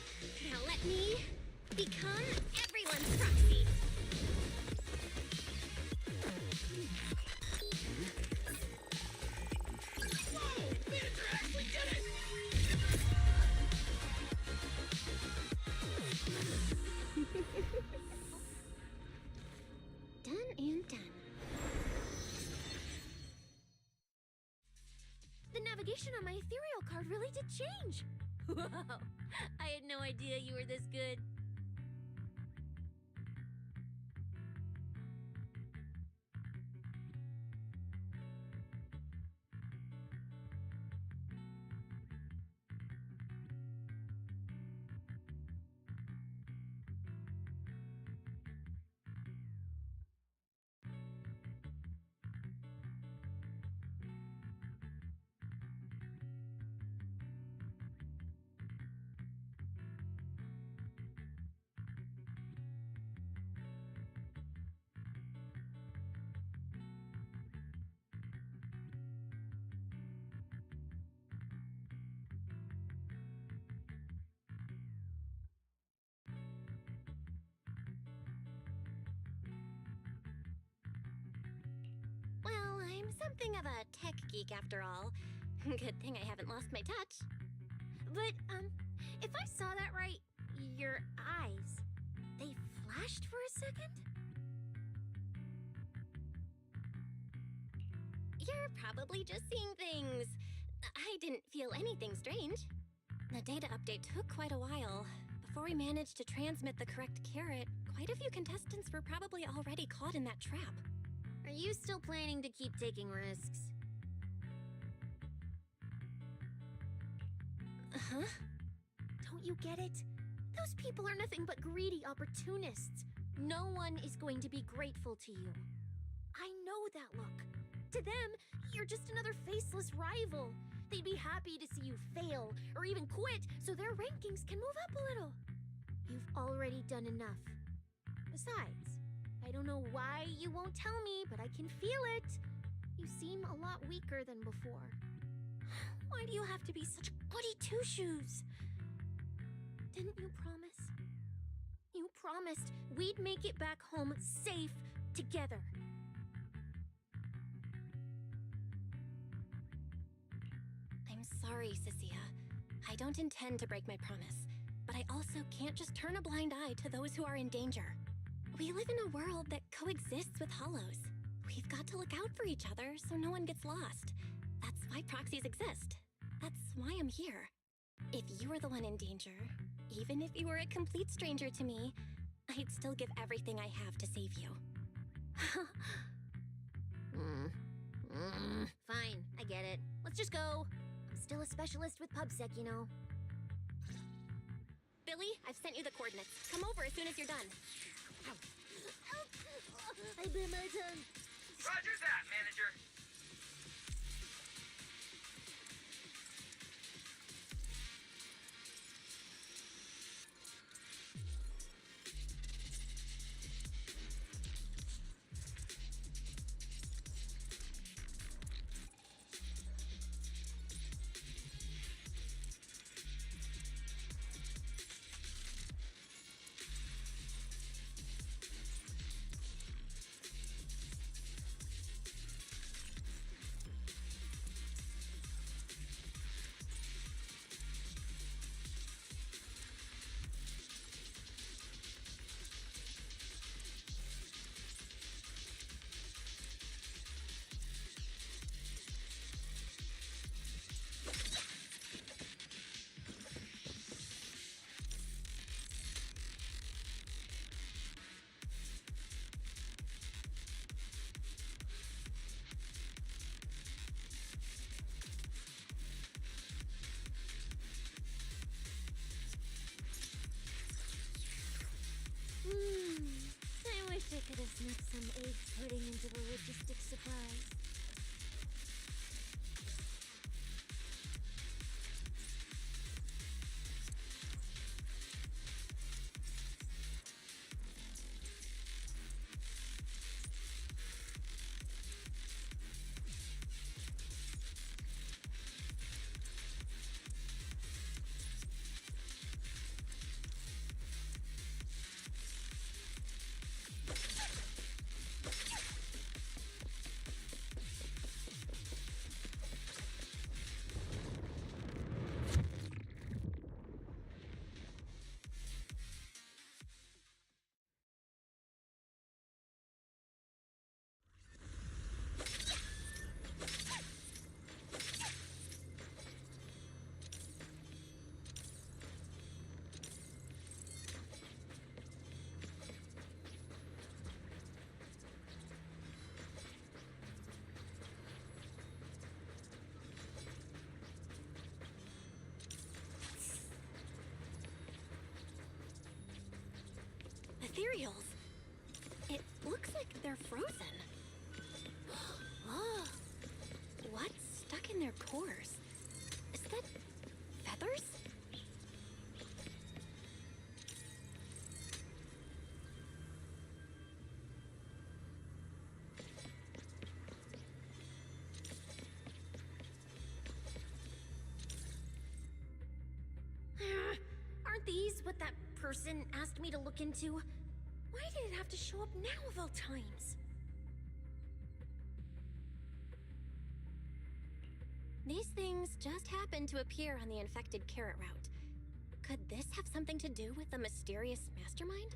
Now let me become everyone's proxy. Whoa! Manager actually did it! Done and done. The navigation on my ethereal card really did change. Wow, I had no idea you were this good. Well, I'm something of a tech geek after all. Good thing I haven't lost my touch. But, if I saw that right, your eyes, they flashed for a second? You're probably just seeing things. I didn't feel anything strange. The data update took quite a while. Before we managed to transmit the correct carrot, quite a few contestants were probably already caught in that trap. Are you still planning to keep taking risks? Huh? Don't you get it? Those people are nothing but greedy opportunists. No one is going to be grateful to you. I know that look. To them, you're just another faceless rival. They'd be happy to see you fail, or even quit, so their rankings can move up a little. You've already done enough. Besides, I don't know why you won't tell me, but I can feel it. You seem a lot weaker than before. Why do you have to be such goody two-shoes? Didn't you promise? You promised we'd make it back home safe together. I'm sorry, Cecilia. I don't intend to break my promise, but I also can't just turn a blind eye to those who are in danger. We live in a world that coexists with hollows. We've got to look out for each other so no one gets lost. That's why proxies exist. That's why I'm here. If you were the one in danger, even if you were a complete stranger to me, I'd still give everything I have to save you. Fine, I get it. Let's just go. I'm still a specialist with PubSec, you know. Billy, I've sent you the coordinates. Come over as soon as you're done. I bit my tongue. Roger that, manager. I wish I could have snuck some egg pudding into the logistics supplies. Ethereals. It looks like they're frozen. Oh, what's stuck in their cores? Is that feathers? Aren't these what that person asked me to look into? Why did it have to show up now of all times? These things just happened to appear on the infected carrot route. Could this have something to do with the mysterious mastermind?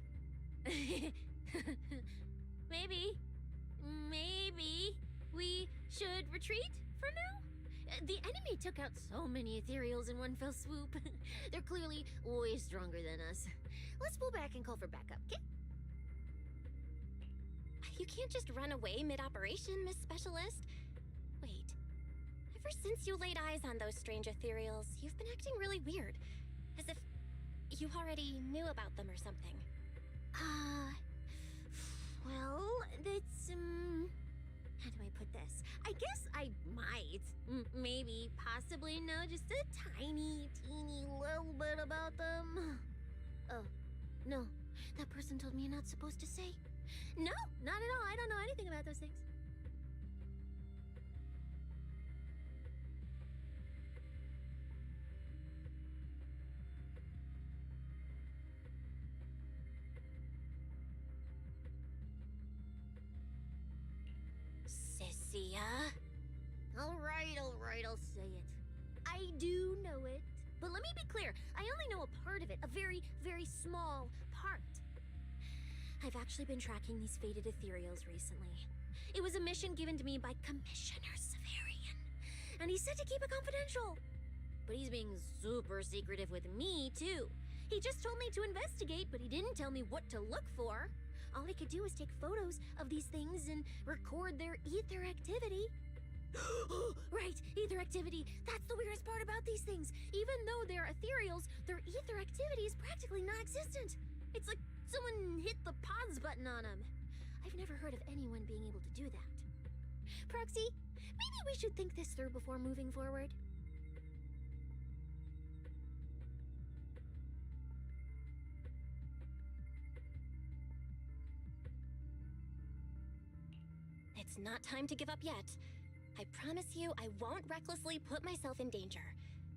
Maybe. Maybe we should retreat for now? The enemy took out so many ethereals in one fell swoop. They're clearly way stronger than us. Let's pull back and call for backup, okay? You can't just run away mid-operation, Miss Specialist. Wait. Ever since you laid eyes on those strange ethereals, you've been acting really weird. As if you already knew about them or something. Well, that's, how do I put this? I guess I might, maybe, possibly know just a tiny, teeny little bit about them. Oh, no. That person told me you're not supposed to say. No, not at all. I don't know anything about those things. Sissia? All right, I'll say it. I do know it. But let me be clear, I only know a part of it, a very, very small part. I've actually been tracking these fated ethereals recently. It was a mission given to me by Commissioner Severian, and he said to keep it confidential. But he's being super secretive with me, too. He just told me to investigate, but he didn't tell me what to look for. all I could do was take photos of these things and record their ether activity. Right, ether activity. That's the weirdest part about these things. Even though they're ethereals, their ether activity is practically non-existent. It's like someone hit the pause button on them. I've never heard of anyone being able to do that. Proxy, maybe we should think this through before moving forward. It's not time to give up yet. I promise you I won't recklessly put myself in danger.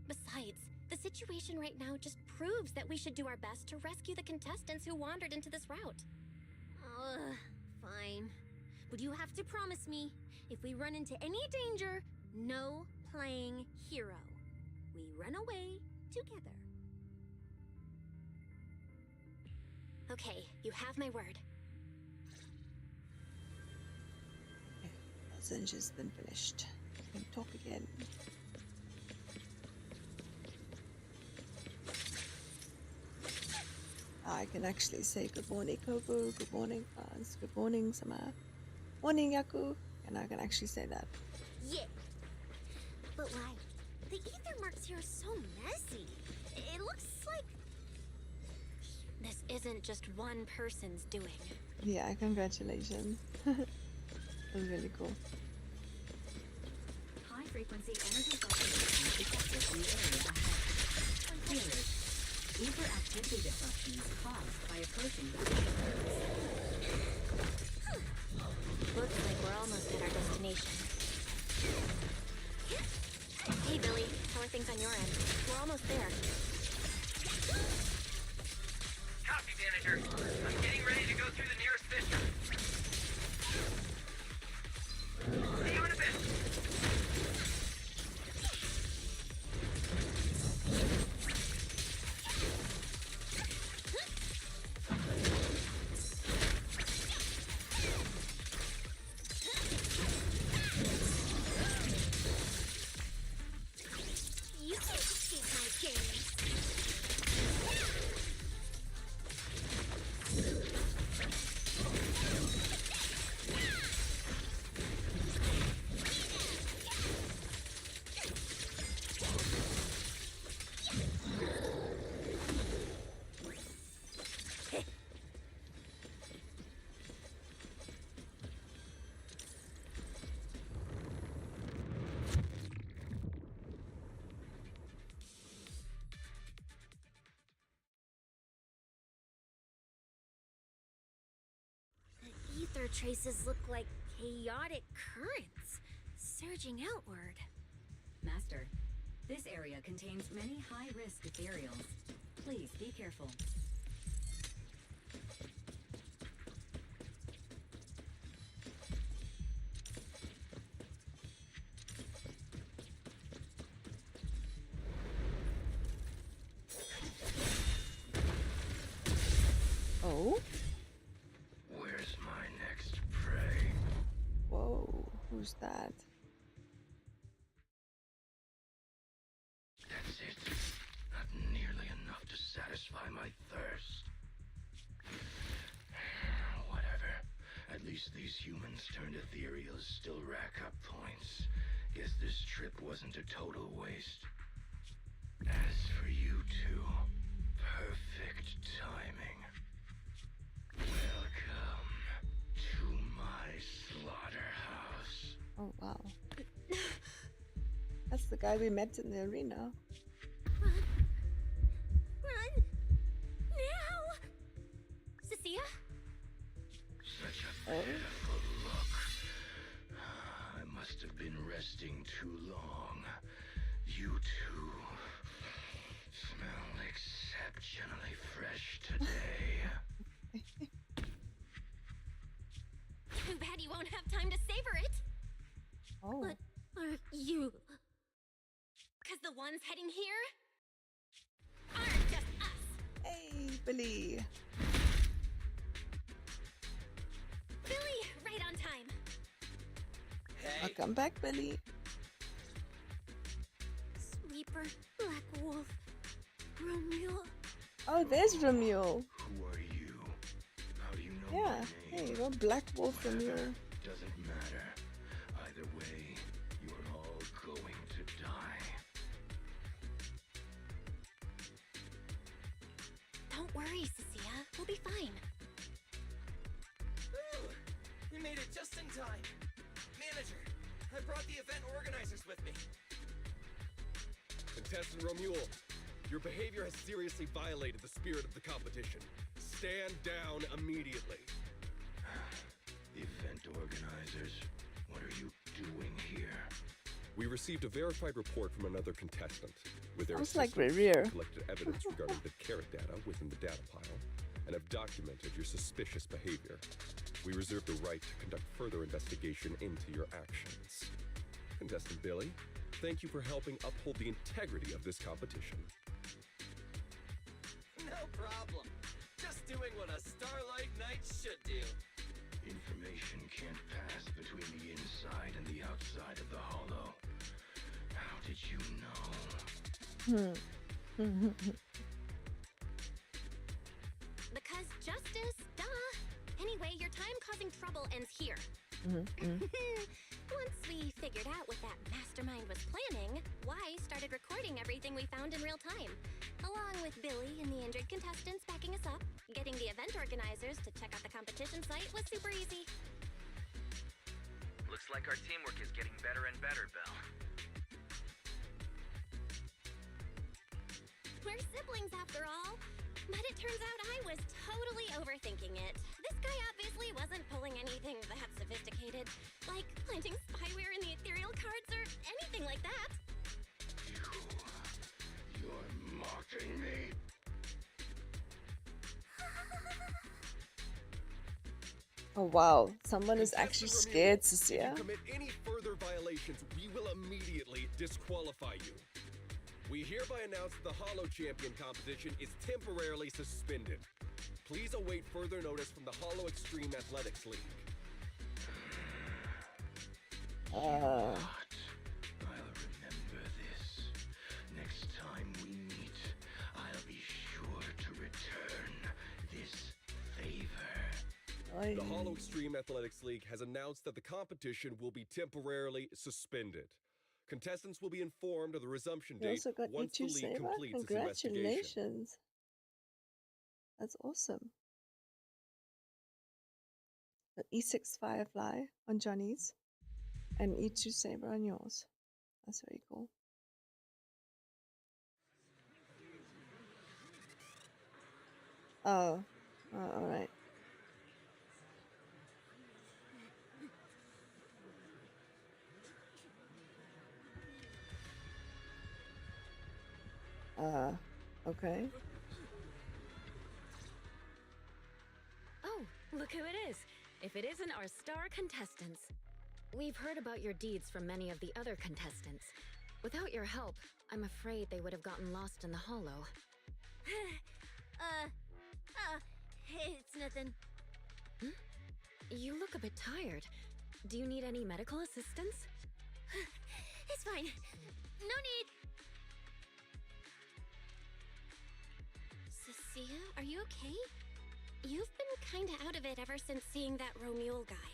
Besides, the situation right now just proves that we should do our best to rescue the contestants who wandered into this route. Fine. But you have to promise me, if we run into any danger, no playing hero. We run away together. Okay, you have my word. Messenger's been finished. We can talk again. I can actually say good morning, Kobu, good morning, Franz, good morning, Sama, morning, Yaku, and I can actually say that. Yeah. But why? The ether marks here are so messy. It looks like... This isn't just one person's doing. Yeah, congratulations. That was really cool. High-frequency energy fluctuations detected in the area ahead. Clearance. Ether activity disruptions caused by approaching the Looks like we're almost at our destination. Hey, Billy. How are things on your end? We're almost there. Copy, manager. I'm getting ready to go through the nearest fissure. See you in a bit. You can't escape my gaze. Ether traces look like chaotic currents, surging outward. Master, this area contains many high-risk ethereals. Please be careful. Oh? Where's my next prey? Whoa, who's that? That's it. Not nearly enough to satisfy my thirst. Whatever. At least these humans turned ethereals still rack up points. Guess this trip wasn't a total waste. As for you two, perfect timing. Welcome to my slaughterhouse. Oh, wow. That's the guy we met in the arena. Run! Now! Cecilia? Such a pitiful look. I must have been resting too long. You two smell exceptionally fresh today. Too bad you won't have time to savor it. Oh. What are you? Because the ones heading here aren't just us. Hey, Billy. Billy, right on time. Hey. Welcome back, Billy. Sweeper, Black Wolf, Romeo. Oh, there's Romeo. Who are you? How do you know Yeah. my You got Black Wolf from your. Doesn't matter. Either way, you're all going to die. Don't worry, Cecilia. We'll be fine. Ooh, we made it just in time. Manager, I brought the event organizers with me. Contestant Romuald, your behavior has seriously violated the spirit of the competition. Stand down immediately. Event organizers, what are you doing here? We received a verified report from another contestant with their Sounds like assistants Revere. collected evidence regarding the carrot data within the data pile and have documented your suspicious behavior. We reserve the right to conduct further investigation into your actions. Contestant Billy, thank you for helping uphold the integrity of this competition. No problem. Just doing what a Starlight Knight should do. Information can't pass between the inside and the outside of the hollow. How did you know? Because justice, duh. Anyway, your time causing trouble ends here. Once we figured out what that mastermind was planning, Y started recording everything we found in real time. Along with Billy and the injured contestants backing us up, getting the event organizers to check out the competition site was super easy. Looks like our teamwork is getting better and better, Belle. We're siblings after all. But it turns out I was totally overthinking it. This guy obviously wasn't pulling anything that sophisticated, like planting spyware in the ethereal cards or anything like that. You're mocking me? Oh wow, someone is Contestant actually Romuald, scared, If Cecilia. you commit any further violations, we will immediately disqualify you. We hereby announce the Hollow Champion competition is temporarily suspended. Please await further notice from the Hollow Extreme Athletics League. I'll remember this. Next time we meet, I'll be sure to return this favor. The Hollow Extreme Athletics League has announced that the competition will be temporarily suspended. Contestants will be informed of the resumption You date also got once the E2 league Saber? completes its investigation. Congratulations. That's awesome. Got E6 Firefly on Johnny's and E2 Saber on yours. That's very cool. Oh, alright. Okay. Oh, look who it is. If it isn't our star contestants. We've heard about your deeds from many of the other contestants. Without your help, I'm afraid they would have gotten lost in the hollow. It's nothing. You look a bit tired. Do you need any medical assistance? It's fine. No need. Cecilia, are you okay? You've been kinda out of it ever since seeing that Romuald guy.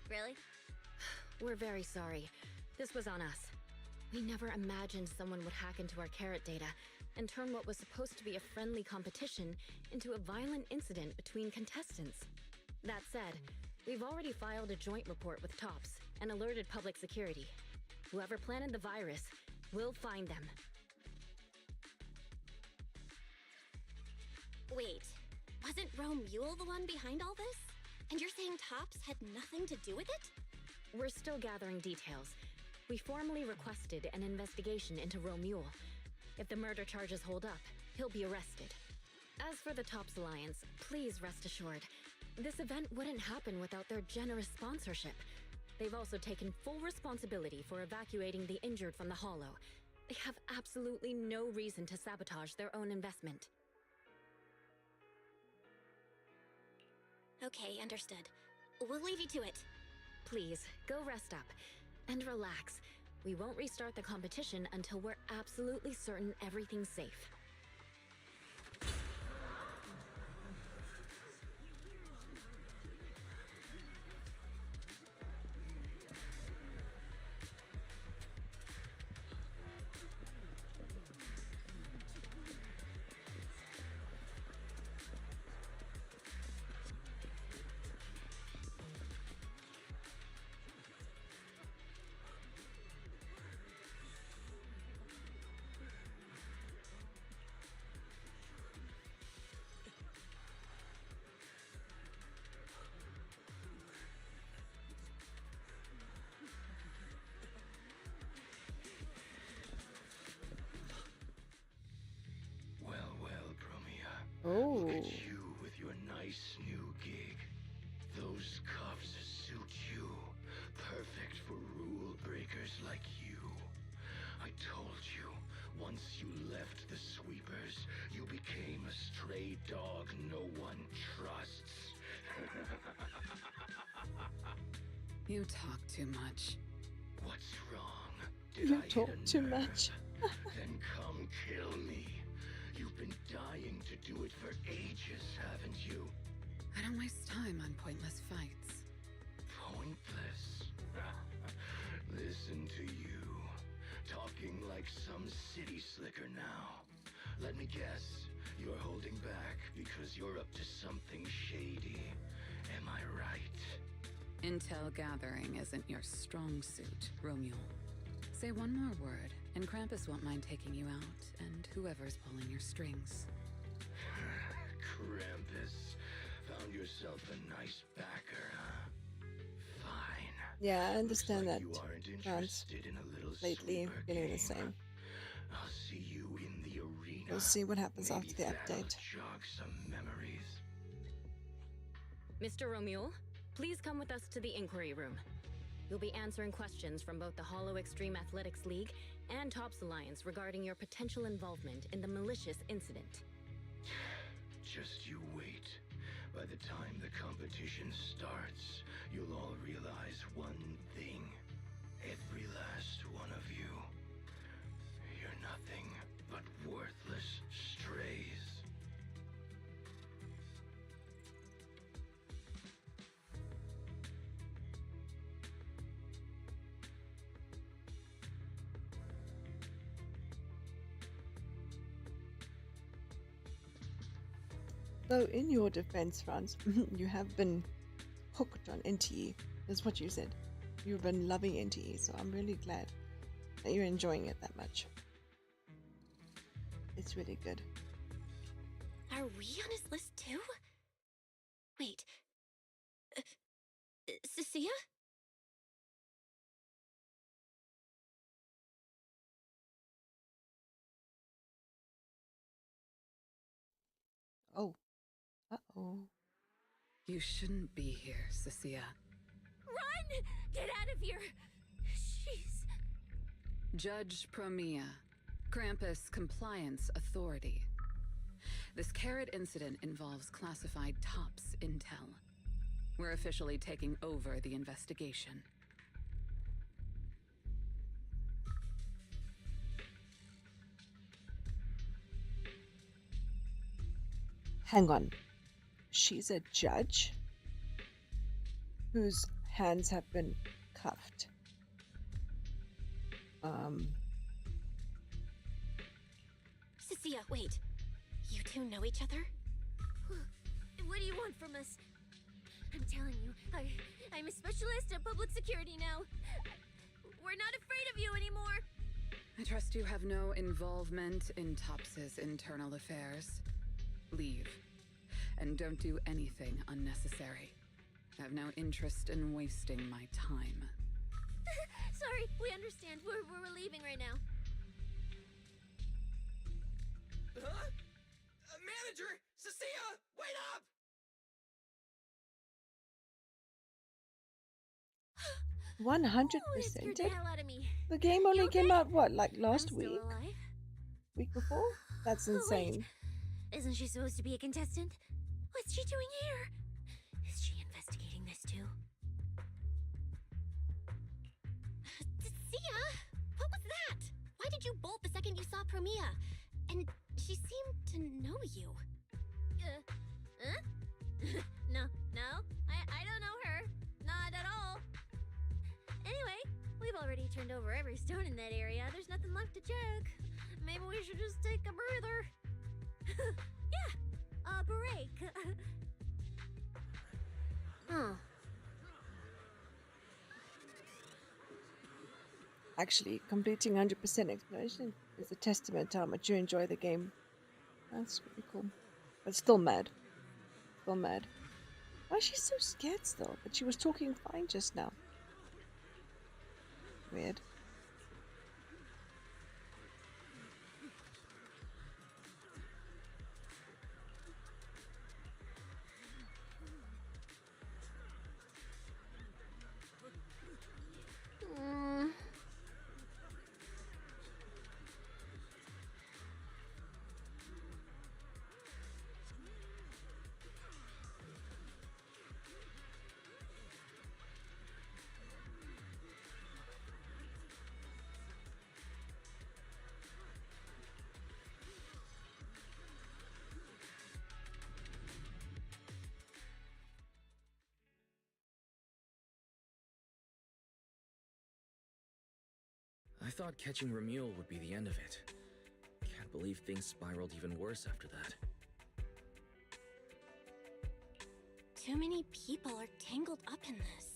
Really? We're very sorry. This was on us. We never imagined someone would hack into our carrot data and turn what was supposed to be a friendly competition into a violent incident between contestants. That said, we've already filed a joint report with TOPS and alerted public security. Whoever planted the virus, we'll find them. Wait, wasn't Romuald the one behind all this? And you're saying TOPS had nothing to do with it? We're still gathering details. We formally requested an investigation into Romuald. If the murder charges hold up, he'll be arrested. As for the TOPS Alliance, please rest assured, this event wouldn't happen without their generous sponsorship. They've also taken full responsibility for evacuating the injured from the Hollow. They have absolutely no reason to sabotage their own investment. Okay, understood. We'll leave you to it. Please, go rest up. And relax. We won't restart the competition until we're absolutely certain everything's safe. Those cuffs suit you. Perfect for rule breakers like you. I told you, once you left the sweepers, you became a stray dog no one trusts. You talk too much. What's wrong? Did You I hit talk a too nerve? much. Then come kill me. You've been dying to do it for ages, haven't you? I don't waste time on pointless fights. Pointless. Listen to you. Talking like some city slicker now. Let me guess. You're holding back because you're up to something shady. Am I right? Intel gathering isn't your strong suit, Romeo. Say one more word, and Krampus won't mind taking you out, and whoever's pulling your strings. Krampus. Found yourself a nice backer, huh? Fine. Yeah, I understand Looks like that. you aren't Grant's interested in a little lately sweeper feeling the game. same. I'll see you in the arena. We'll see what happens Maybe after the that'll update. jog some memories. Mr. Romule, please come with us to the inquiry room. You'll be answering questions from both the Hollow Extreme Athletics League and Tops Alliance regarding your potential involvement in the malicious incident. Just you wait. By the time the competition starts, you'll all realize one thing. Every last one of you. You're nothing but worthless strays. Though in your defense, Franz, you have been hooked on NTE, is what you said. You've been loving NTE, so I'm really glad that you're enjoying it that much. It's really good. Are we on his list too? Wait. Cecilia? Oh. Uh-oh. You shouldn't be here, Cecilia. Run! Get out of here! She's... Judge Promeia, Krampus Compliance Authority. This carrot incident involves classified Tops intel. We're officially taking over the investigation. Hang on. She's a judge whose hands have been cuffed. Cecilia, wait. You two know each other? What do you want from us? I'm telling you, I'm a specialist at public security now. We're not afraid of you anymore. I trust you have no involvement in Tops's internal affairs. Leave. And don't do anything unnecessary. I have no interest in wasting my time. Sorry, we understand. We're leaving right now. Huh? Manager! Cecilia! Wait up! 100%. Oh, it scared the hell out of me. The game only came out, what, like I'm last still week? alive. Week before? That's insane. Wait, isn't she supposed to be a contestant? What's she doing here? Is she investigating this too? Sia, what was that? Why did you bolt the second you saw Promeia? And she seemed to know you. Huh? No, I don't know her. Not at all. Anyway, we've already turned over every stone in that area. There's nothing left to check. Maybe we should just take a breather. Yeah, a break. Oh. Actually, completing 100% exploration is a testament to how much you enjoy the game. That's really cool. But still mad. Still mad. Why is she so scared still? But she was talking fine just now. Weird. I thought catching Remuel would be the end of it. Can't believe things spiraled even worse after that. Too many people are tangled up in this.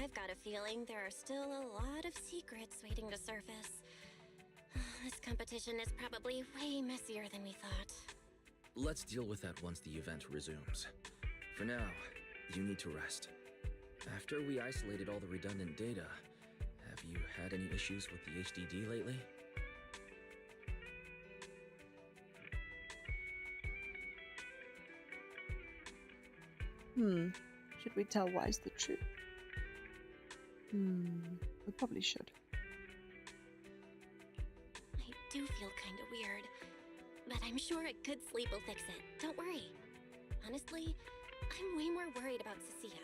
I've got a feeling there are still a lot of secrets waiting to surface. This competition is probably way messier than we thought. Let's deal with that once the event resumes. For now, you need to rest. After we isolated all the redundant data, have you had any issues with the HDD lately? Should we tell Wise the truth? We probably should. I do feel kinda weird, but I'm sure a good sleep will fix it. Don't worry. Honestly, I'm way more worried about Cecilia.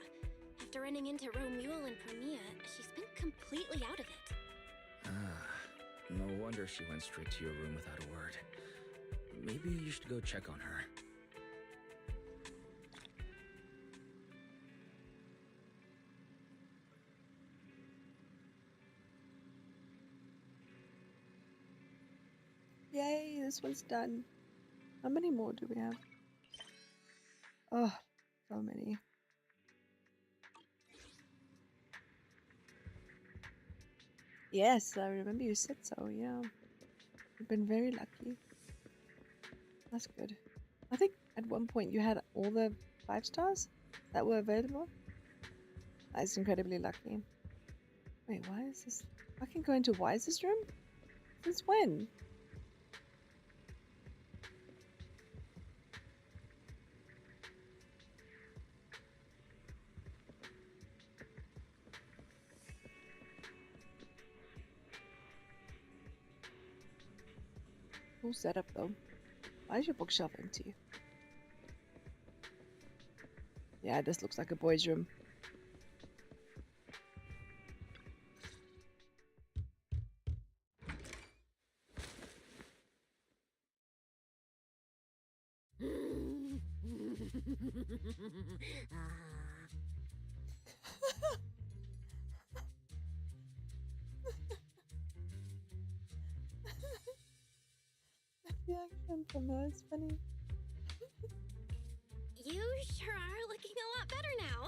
After running into Romuel and Promeia, she's been completely out of it. No wonder she went straight to your room without a word. Maybe you should go check on her. Yay, this one's done. How many more do we have? Oh, so many. Yes, I remember you said so, yeah. You've been very lucky. That's good. I think at one point you had all the 5 stars that were available. That's incredibly lucky. Wait, why is this? I can go into Wise's room? Since when? Cool setup though. Why is your bookshelf empty? Yeah, this looks like a boy's room. The action from her is funny. You sure are looking a lot better now.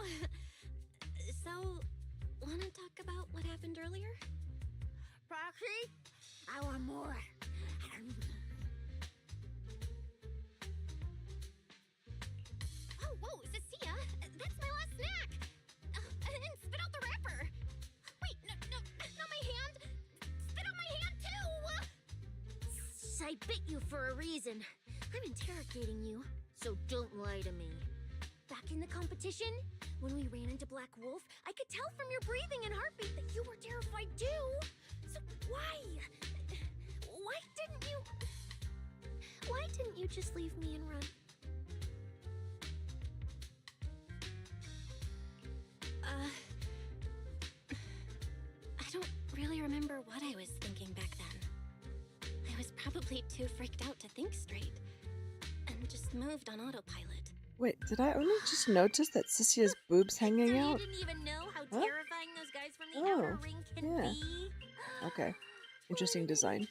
So, wanna talk about what happened earlier? Proxy, I want more. Oh, whoa, Cecilia, that's my last snack. And spit out the wrapper. Wait, no, not my hand. Spit out my hand too. I bit you for a reason. I'm interrogating you, so don't lie to me. Back in the competition, when we ran into Black Wolf, I could tell from your breathing and heartbeat that you were terrified too. So why didn't you just leave me and run? I don't really remember what I was thinking back then. I was probably too freaked out to think straight, and just moved on autopilot. Wait, did I only just notice that Cicia's boobs hanging So out? you didn't even know how Huh? terrifying those guys from the Oh, outer ring can yeah. be? Okay. Interesting design.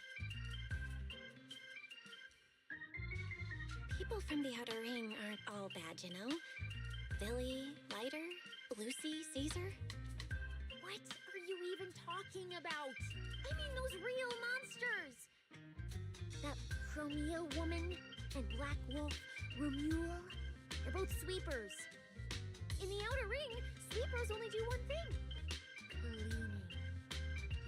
People from the Outer Ring aren't all bad, you know? Billy, Lighter, Lucy, Caesar. What are you even talking about? I mean those real monsters! That Promeia woman and Black Wolf, Romuel, they're both sweepers. In the Outer Ring, sweepers only do one thing. Cleaning.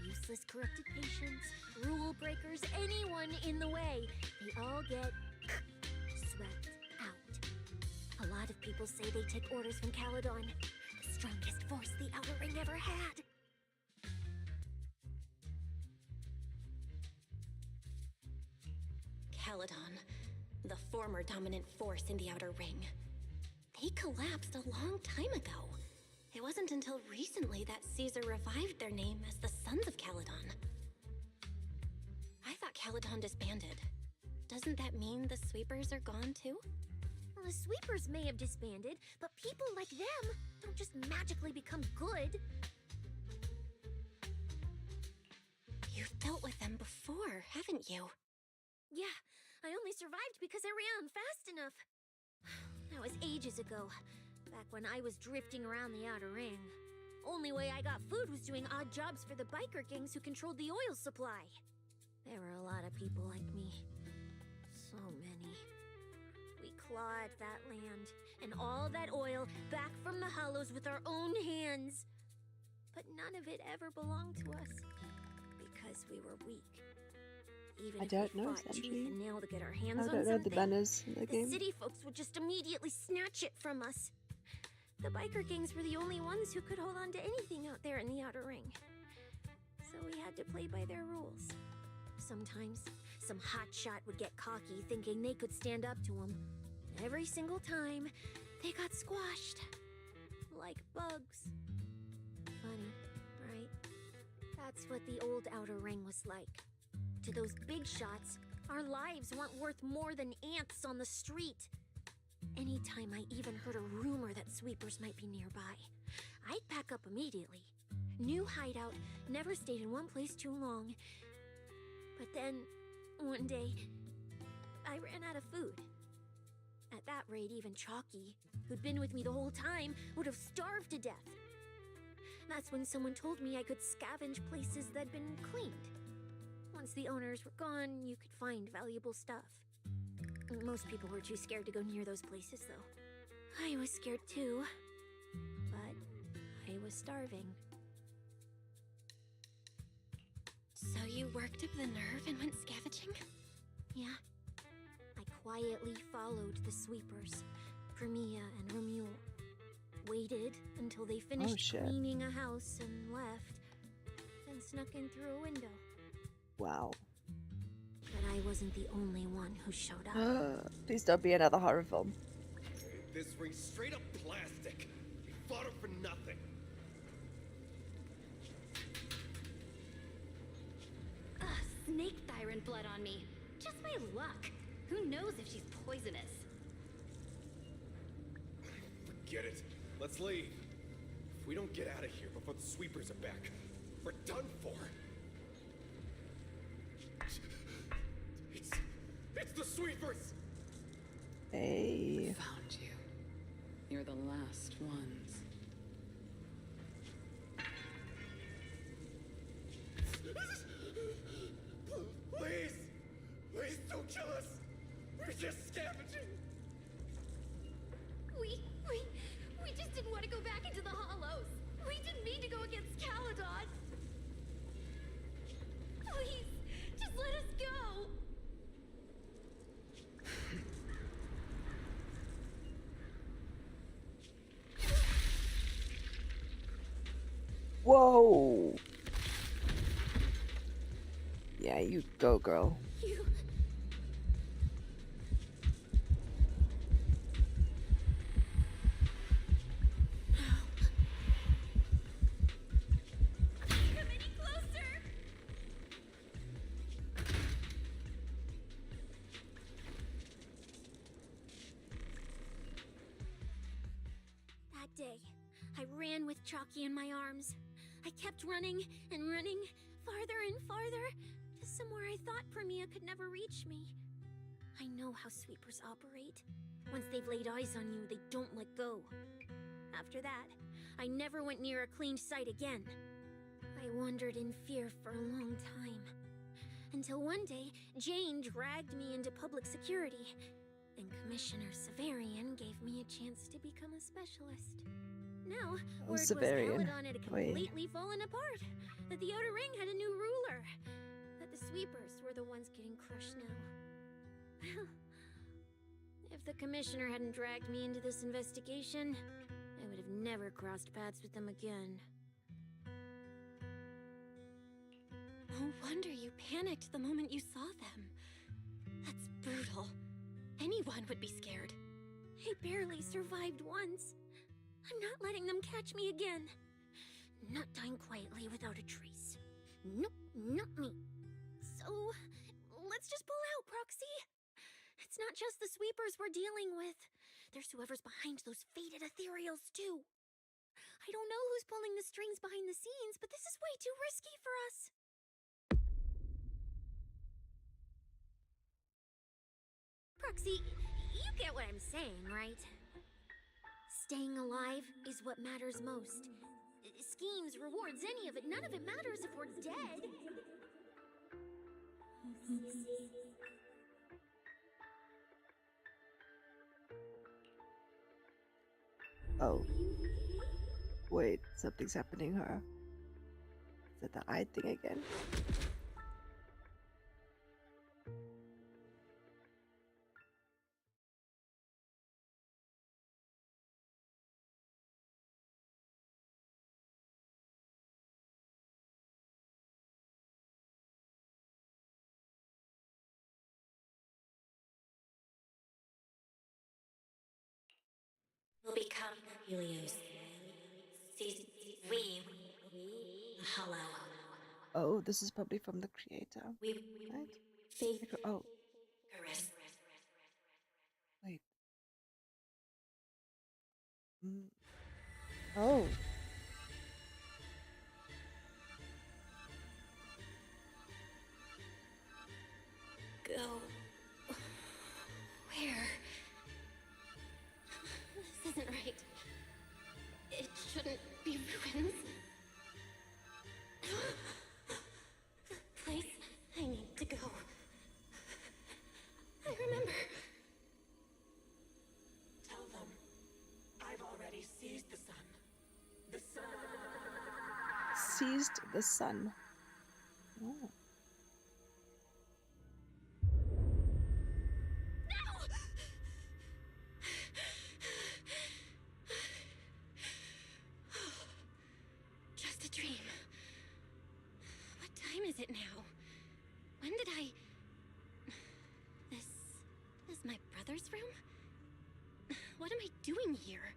Useless corrupted patients, rule breakers, anyone in the way. They all get swept out. A lot of people say they take orders from Caledon, the strongest force the Outer Ring ever had. Caledon, the former dominant force in the Outer Ring. They collapsed a long time ago. It wasn't until recently that Caesar revived their name as the Sons of Caledon. I thought Caledon disbanded. Doesn't that mean the Sweepers are gone too? Well, the sweepers may have disbanded, but people like them don't just magically become good. You've dealt with them before, haven't you? Yeah, I only survived because I ran fast enough. That was ages ago, back when I was drifting around the Outer Ring. Only way I got food was doing odd jobs for the biker gangs who controlled the oil supply. There were a lot of people like me. So many. We clawed that land and all that oil back from the hollows with our own hands. But none of it ever belonged to us because we were weak. Even I if don't we know, fought tooth Sentry. and nail to get our I hands on don't know the something, banners in the the game. city folks would just immediately snatch it from us. The biker gangs were the only ones who could hold on to anything out there in the Outer Ring. So we had to play by their rules. Sometimes, some hotshot would get cocky thinking they could stand up to them. Every single time, they got squashed. Like bugs. Funny, right? That's what the old Outer Ring was like. To those big shots, our lives weren't worth more than ants on the street. Anytime I even heard a rumor that sweepers might be nearby, I'd pack up immediately. New hideout, never stayed in one place too long. But then, one day, I ran out of food. At that rate, even Chalky, who'd been with me the whole time, would have starved to death. That's when someone told me I could scavenge places that'd been cleaned. Once the owners were gone, you could find valuable stuff. Most people were too scared to go near those places, though. I was scared too. But I was starving. So you worked up the nerve and went scavenging? Yeah. I quietly followed the sweepers, Promeia and Romule. Waited until they finished cleaning a house and left, then snuck in through a window. Wow. But I wasn't the only one who showed up. Please don't be another horror film. This ring's straight up plastic. You fought her for nothing. Snake thyron blood on me. Just my luck. Who knows if she's poisonous? Forget it. Let's leave. If we don't get out of here before the sweepers are back, we're done for. It's the sweepers! Hey. Found you. You're the last ones. Please! Please don't kill us! We're just scavenging! We just didn't want to go back into the hollows. We didn't mean to go against Caledon. Please, just let us go. Whoa. Yeah, you go, girl. You... Come any closer. That day, I ran with Chalky in my arms. I kept running and running, farther and farther, to somewhere I thought Promeia could never reach me. I know how sweepers operate. Once they've laid eyes on you, they don't let go. After that, I never went near a cleaned site again. I wandered in fear for a long time. Until one day, Jane dragged me into public security. Then Commissioner Severian gave me a chance to become a specialist. Now, word was Caledon had completely fallen apart. That the Outer Ring had a new ruler. That the sweepers were the ones getting crushed now. If the Commissioner hadn't dragged me into this investigation, I would have never crossed paths with them again. No wonder you panicked the moment you saw them. That's brutal. Anyone would be scared. I barely survived once. I'm not letting them catch me again. Not dying quietly without a trace. Nope, not me. So, let's just pull out, Proxy. It's not just the sweepers we're dealing with. There's whoever's behind those faded ethereals, too. I don't know who's pulling the strings behind the scenes, but this is way too risky for us. Proxy, you get what I'm saying, right? Staying alive is what matters most. Schemes, rewards, any of it, none of it matters if we're dead. Oh. Wait, something's happening to her. Is it the eye thing again? Will become Helios. We hollow. Oh, this is probably from the creator. Right? Faith. Oh. Caress. Wait. Oh. Go. Where? This isn't right. It shouldn't be ruins. The place I need to go. I remember. Tell them I've already seized the sun. The sun. Seized the sun. Oh. Just a dream. What time is it now? When did I... This is my brother's room? What am I doing here?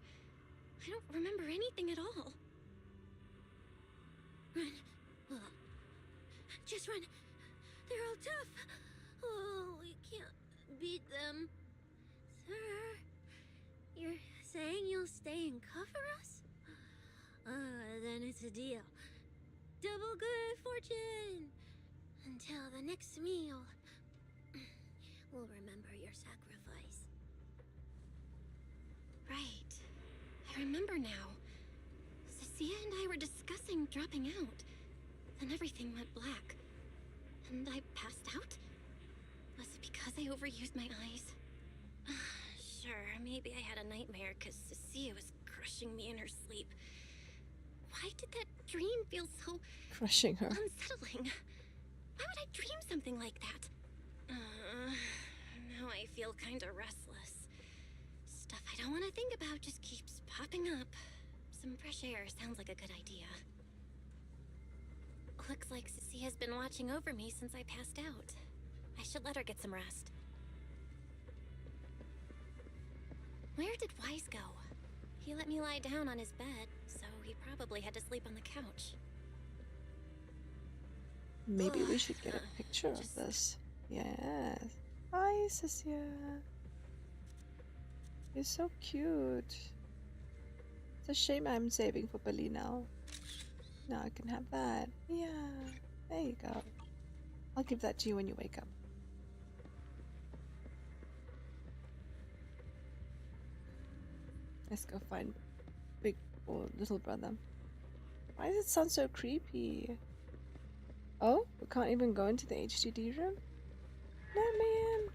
I don't remember anything at all. Run. Oh. Just run. They're all tough. Oh, we can't beat them. Sir, you're saying you'll stay and cover us? Then it's a deal. Double good fortune! Until the next meal. We'll remember your sacrifice. Right. I remember now. Cecilia and I were discussing dropping out. Then everything went black. And I passed out? Was it because I overused my eyes? Sure, maybe I had a nightmare because Cecilia was crushing me in her sleep. Why did that dream feel so... Crushing her. unsettling? Why would I dream something like that? Now I feel kinda restless. Stuff I don't want to think about just keeps popping up. Some fresh air sounds like a good idea. Looks like Cecilia has been watching over me since I passed out. I should let her get some rest. Where did Wise go? He let me lie down on his bed, so he probably had to sleep on the couch. Maybe we should get a picture of this. Yes. Hi, Cecilia. You're so cute. It's a shame I'm saving for Billy now. Now I can have that. Yeah. There you go. I'll give that to you when you wake up. Let's go find big or little brother. Why does it sound so creepy? Oh, we can't even go into the HDD room? No, man.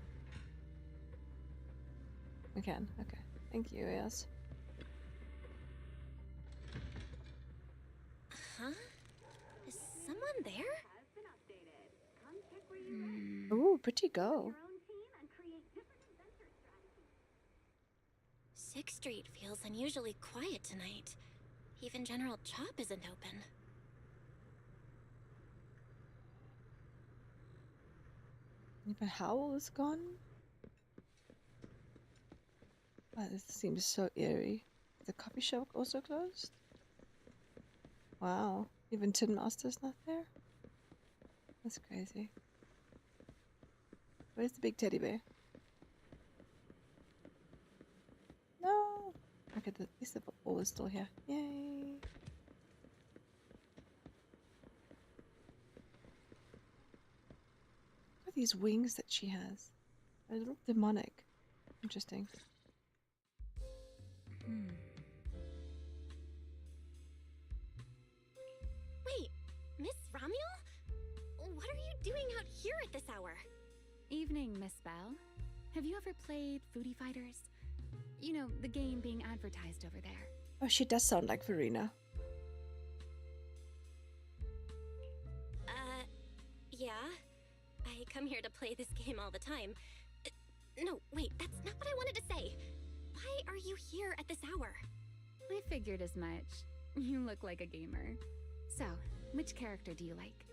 We can. Okay. Thank you, yes. Huh? Is someone there? Ooh, pretty girl. 6th Street feels unusually quiet tonight. Even General Chop isn't open. Even Howl is gone? Wow, this seems so eerie. Is the coffee shop also closed? Wow, even Tin Master's not there? That's crazy. Where's the big teddy bear? No! Okay, at least the football is still here. Yay! Look at these wings that she has. A little demonic. Interesting. Wait, Miss Romuel? What are you doing out here at this hour? Evening, Miss Bell. Have you ever played Foodie Fighters? You know, the game being advertised over there. Oh, she does sound like Verena. Yeah. I come here to play this game all the time. No, wait, that's not what I wanted to say. Why are you here at this hour? I figured as much. You look like a gamer. So, which character do you like?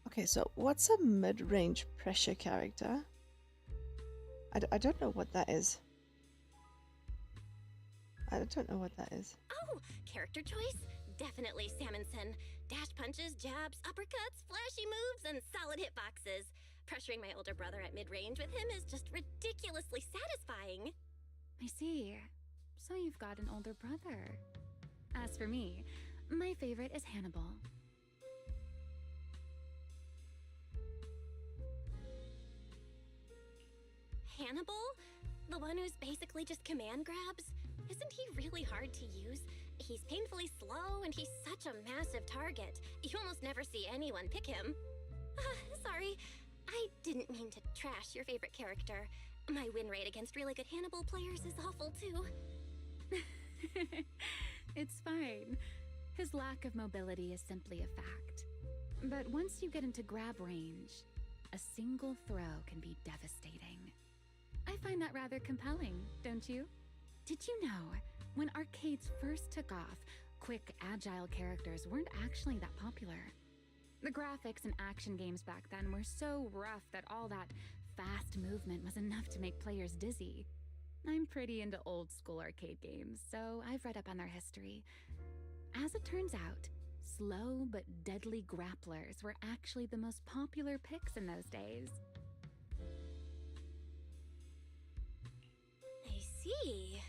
Okay, so what's a mid-range pressure character? I don't know what that is. I don't know what that is. Oh, character choice? Definitely Salmonson. Dash punches, jabs, uppercuts, flashy moves, and solid hitboxes. Pressuring my older brother at mid-range with him is just ridiculously satisfying. I see. So you've got an older brother. As for me, my favorite is Hannibal. Hannibal? The one who's basically just command grabs? Isn't he really hard to use? He's painfully slow and he's such a massive target. You almost never see anyone pick him. Sorry, I didn't mean to trash your favorite character. My win rate against really good Hannibal players is awful too. It's fine. His lack of mobility is simply a fact. But once you get into grab range, a single throw can be devastating. I find that rather compelling, don't you? Did you know, when arcades first took off, quick, agile characters weren't actually that popular? The graphics in action games back then were so rough that all that fast movement was enough to make players dizzy. I'm pretty into old school arcade games, so I've read up on their history. As it turns out, slow but deadly grapplers were actually the most popular picks in those days. I see.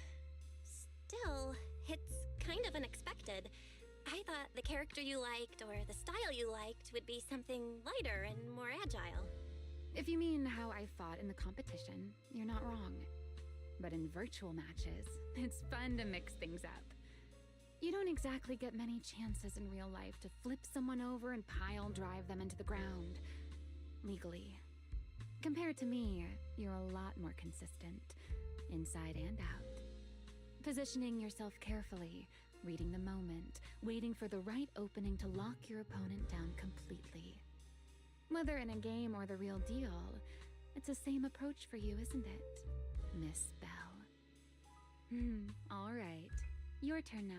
Still, it's kind of unexpected. I thought the character you liked or the style you liked would be something lighter and more agile. If you mean how I fought in the competition, you're not wrong. But in virtual matches, it's fun to mix things up. You don't exactly get many chances in real life to flip someone over and pile drive them into the ground. Legally. Compared to me, you're a lot more consistent, inside and out. Positioning yourself carefully, reading the moment, waiting for the right opening to lock your opponent down completely. Whether in a game or the real deal, it's the same approach for you, isn't it, Miss Bell? All right. Your turn now.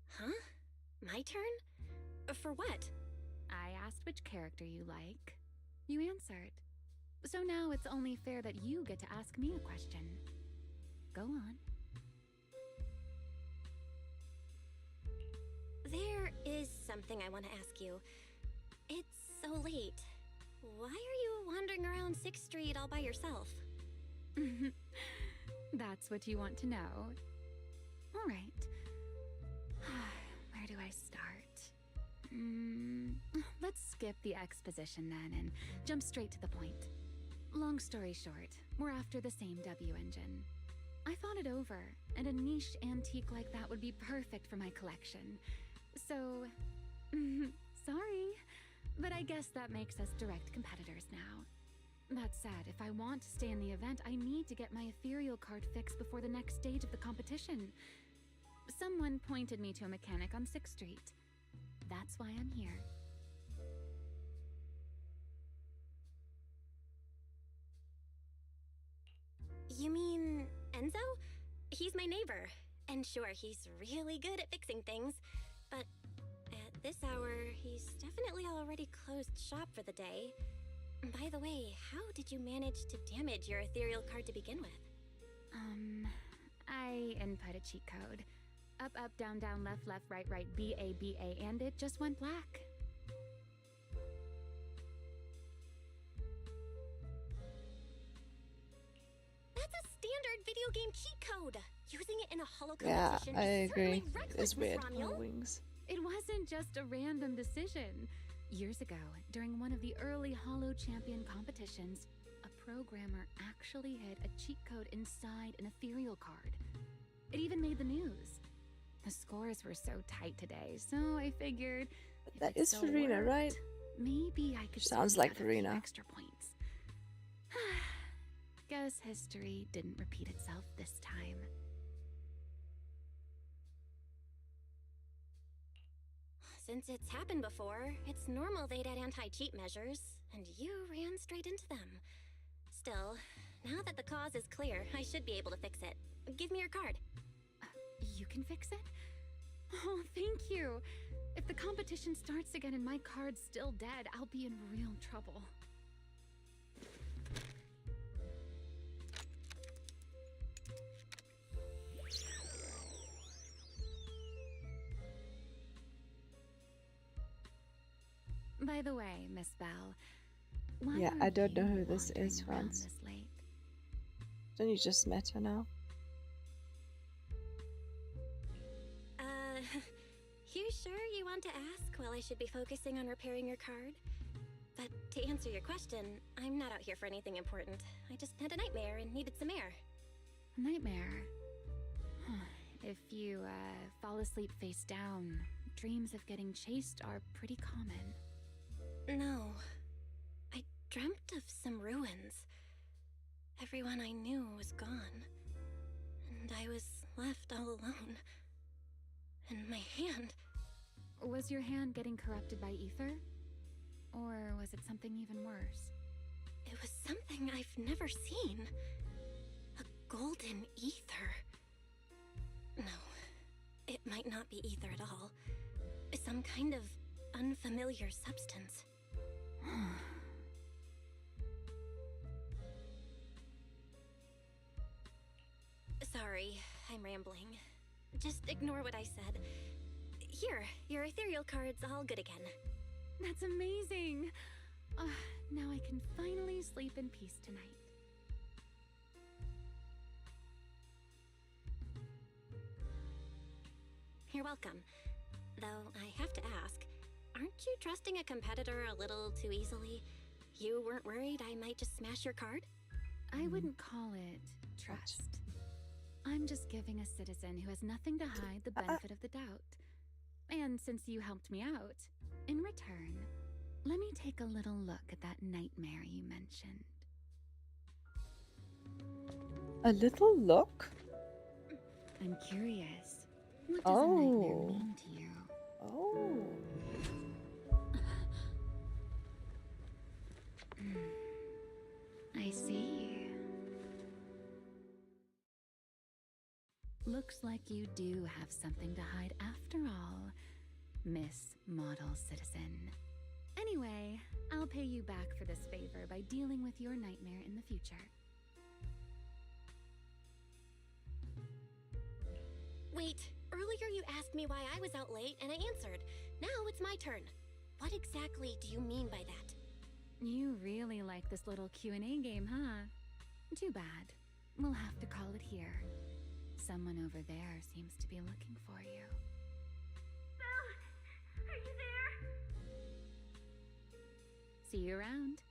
Huh? My turn? For what? I asked which character you like. You answered. So now it's only fair that you get to ask me a question. Go on. There is something I want to ask you. It's so late. Why are you wandering around 6th Street all by yourself? That's what you want to know. All right. Where do I start? Let's skip the exposition then and jump straight to the point. Long story short, we're after the same W engine. I thought it over, and a niche antique like that would be perfect for my collection. So, sorry, but I guess that makes us direct competitors now. That said, if I want to stay in the event, I need to get my ethereal card fixed before the next stage of the competition. Someone pointed me to a mechanic on 6th Street. That's why I'm here. You mean Enzo? He's my neighbor. And sure, he's really good at fixing things. But at this hour, he's definitely already closed shop for the day. By the way, how did you manage to damage your ethereal card to begin with? I input a cheat code. Up, up, down, down, left, left, right, right, B, A, B, A, and it just went black. That's a standard weird video game cheat code. Using it in a holo Yeah, competition I is agree. certainly reckless, It's Miss weird. Romuel. Wings. It wasn't just a random decision. Years ago, during one of the early Holo Champion competitions, a programmer actually hid a cheat code inside an ethereal card. It even made the news. The scores were so tight today, so I figured if That it is still Farina, worked, right? maybe I could Sounds squeeze like out a few Farina. extra points. Guess history didn't repeat itself this time. Since it's happened before, it's normal they'd add anti-cheat measures, and you ran straight into them. Still, now that the cause is clear, I should be able to fix it. Give me your card. You can fix it? Oh, thank you. If the competition starts again and my card's still dead, I'll be in real trouble. By the way, Miss Bell, why Yeah, are I don't know you who this is, wandering around friends. this late? Don't you just met her now? You sure you want to ask while I should be focusing on repairing your card? But to answer your question, I'm not out here for anything important. I just had a nightmare and needed some air. Nightmare. If you fall asleep face down, dreams of getting chased are pretty common. No. I dreamt of some ruins. Everyone I knew was gone. And I was left all alone. And my hand... Was your hand getting corrupted by ether? Or was it something even worse? It was something I've never seen. A golden ether. No, it might not be ether at all. Some kind of unfamiliar substance. Sorry, I'm rambling. Just ignore what I said. Here, your ethereal card's all good again. That's amazing! Now I can finally sleep in peace tonight. You're welcome. Though I have to ask, aren't you trusting a competitor a little too easily? You weren't worried I might just smash your card? I wouldn't call it trust. I'm just giving a citizen who has nothing to hide the benefit of the doubt. And since you helped me out, in return, let me take a little look at that nightmare you mentioned. A little look? I'm curious. What does a nightmare mean to you? Oh. I see. Looks like you do have something to hide after all, Miss Model Citizen. Anyway, I'll pay you back for this favor by dealing with your nightmare in the future. Wait, earlier you asked me why I was out late and I answered. Now it's my turn. What exactly do you mean by that? You really like this little Q&A game, huh? Too bad. We'll have to call it here. Someone over there seems to be looking for you. Belle, are you there? See you around.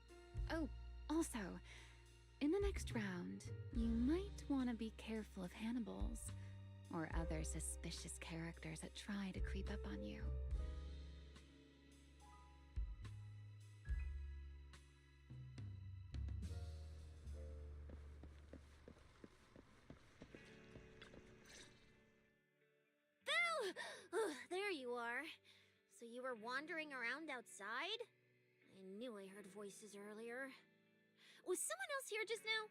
Oh, also, in the next round, you might want to be careful of Hannibals or other suspicious characters that try to creep up on you. Oh, there you are. So you were wandering around outside? I knew I heard voices earlier. Was someone else here just now?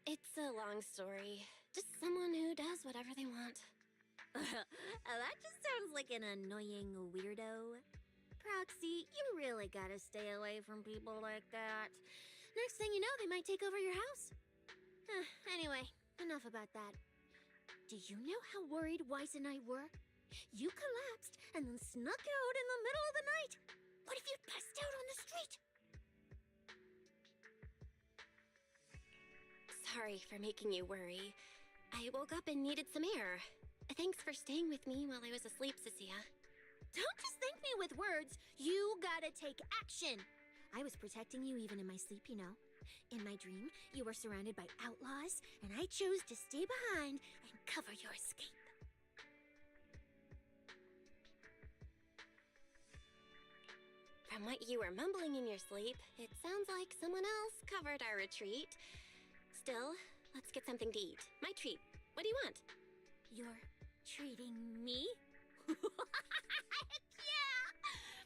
It's a long story. Just someone who does whatever they want. That just sounds like an annoying weirdo. Proxy, you really gotta stay away from people like that. Next thing you know, they might take over your house. Anyway, enough about that. Do you know how worried Weiss and I were? You collapsed and then snuck out in the middle of the night. What if you passed out on the street? Sorry for making you worry. I woke up and needed some air. Thanks for staying with me while I was asleep, Cecilia. Don't just thank me with words. You gotta take action. I was protecting you even in my sleep, you know. In my dream, you were surrounded by outlaws, and I chose to stay behind and cover your escape. From what you were mumbling in your sleep, it sounds like someone else covered our retreat. Still, let's get something to eat. My treat. What do you want? You're treating me? Yeah!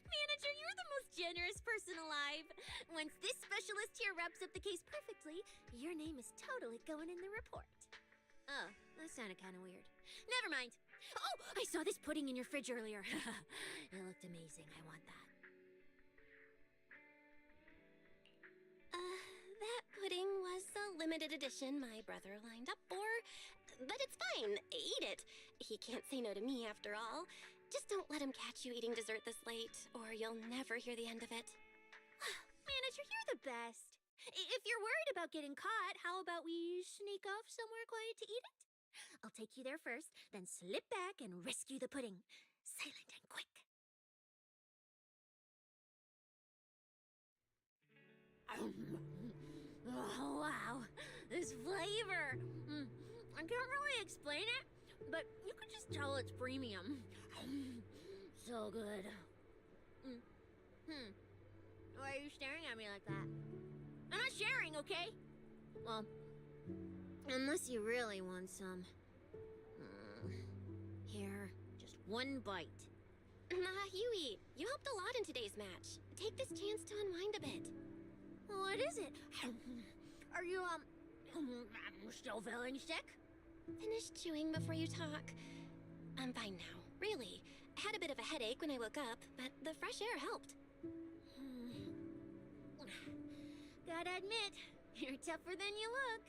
Manager, you're the most generous person alive. Once this specialist here wraps up the case perfectly, your name is totally going in the report. Oh, that sounded kind of weird. Never mind. Oh, I saw this pudding in your fridge earlier. It looked amazing. I want that. That pudding was a limited edition my brother lined up for. But it's fine. Eat it. He can't say no to me after all. Just don't let him catch you eating dessert this late, or you'll never hear the end of it. Manager, you're the best. If you're worried about getting caught, how about we sneak off somewhere quiet to eat it? I'll take you there first, then slip back and rescue the pudding. Silent and quick. Oh, wow. This flavor. I can't really explain it, but you can just tell it's premium. So good. Why are you staring at me like that? I'm not sharing, okay? Well, unless you really want some. Here, just one bite. Nah, you eat. You helped a lot in today's match. Take this chance to unwind a bit. What is it? Are you, still feeling sick? Finish chewing before you talk. I'm fine now, really. I had a bit of a headache when I woke up, but the fresh air helped. Gotta admit, you're tougher than you look.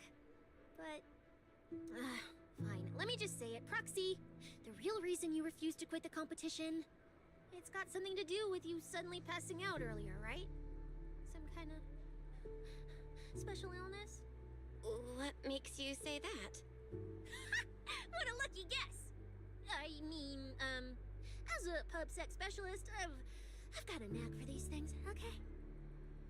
But, fine. Let me just say it. Proxy, the real reason you refused to quit the competition, it's got something to do with you suddenly passing out earlier, right? Some kind of special illness? What makes you say that? What a lucky guess! I mean, as a pub sex specialist, I've got a knack for these things, okay?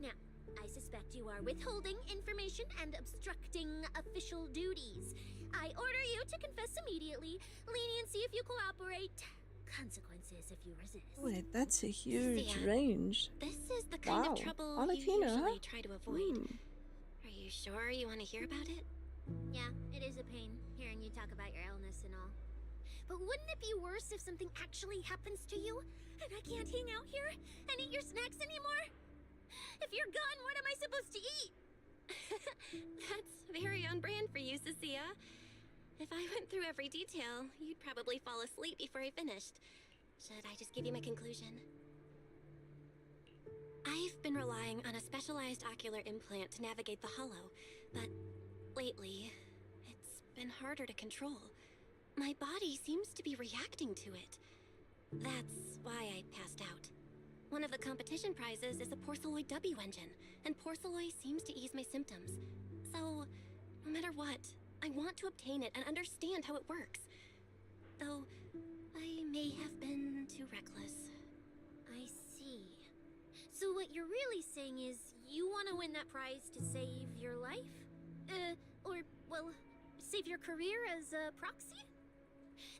Now, I suspect you are withholding information and obstructing official duties. I order you to confess immediately, leniency if you cooperate, consequences if you resist. Wait, that's a huge Yeah. range. This is the kind Wow. of trouble Filipino, you usually huh? try to avoid. Are you sure you want to hear about it? Yeah, it is a pain hearing you talk about your illness and all. But wouldn't it be worse if something actually happens to you and I can't hang out here and eat your snacks anymore? If you're gone, what am I supposed to eat? That's very on brand for you, Cecilia. If I went through every detail, you'd probably fall asleep before I finished. Should I just give you my conclusion? I've been relying on a specialized ocular implant to navigate the hollow, but lately, it's been harder to control. My body seems to be reacting to it. That's why I passed out. One of the competition prizes is a Porceloid W engine, and Porceloid seems to ease my symptoms. So, no matter what, I want to obtain it and understand how it works. Though, I may have been too reckless. I see. So what you're really saying is you want to win that prize to save your life? Save your career as a proxy?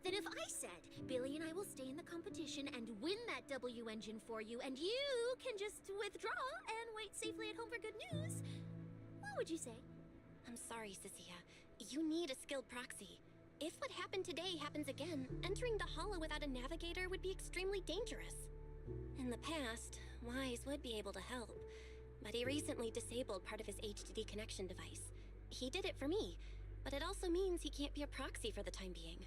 Then if I said, Billy and I will stay in the competition and win that W engine for you, and you can just withdraw and wait safely at home for good news, what would you say? I'm sorry, Cecilia. You need a skilled proxy. If what happened today happens again, entering the hollow without a navigator would be extremely dangerous. In the past, Wise would be able to help, but he recently disabled part of his HDD connection device. He did it for me, but it also means he can't be a proxy for the time being.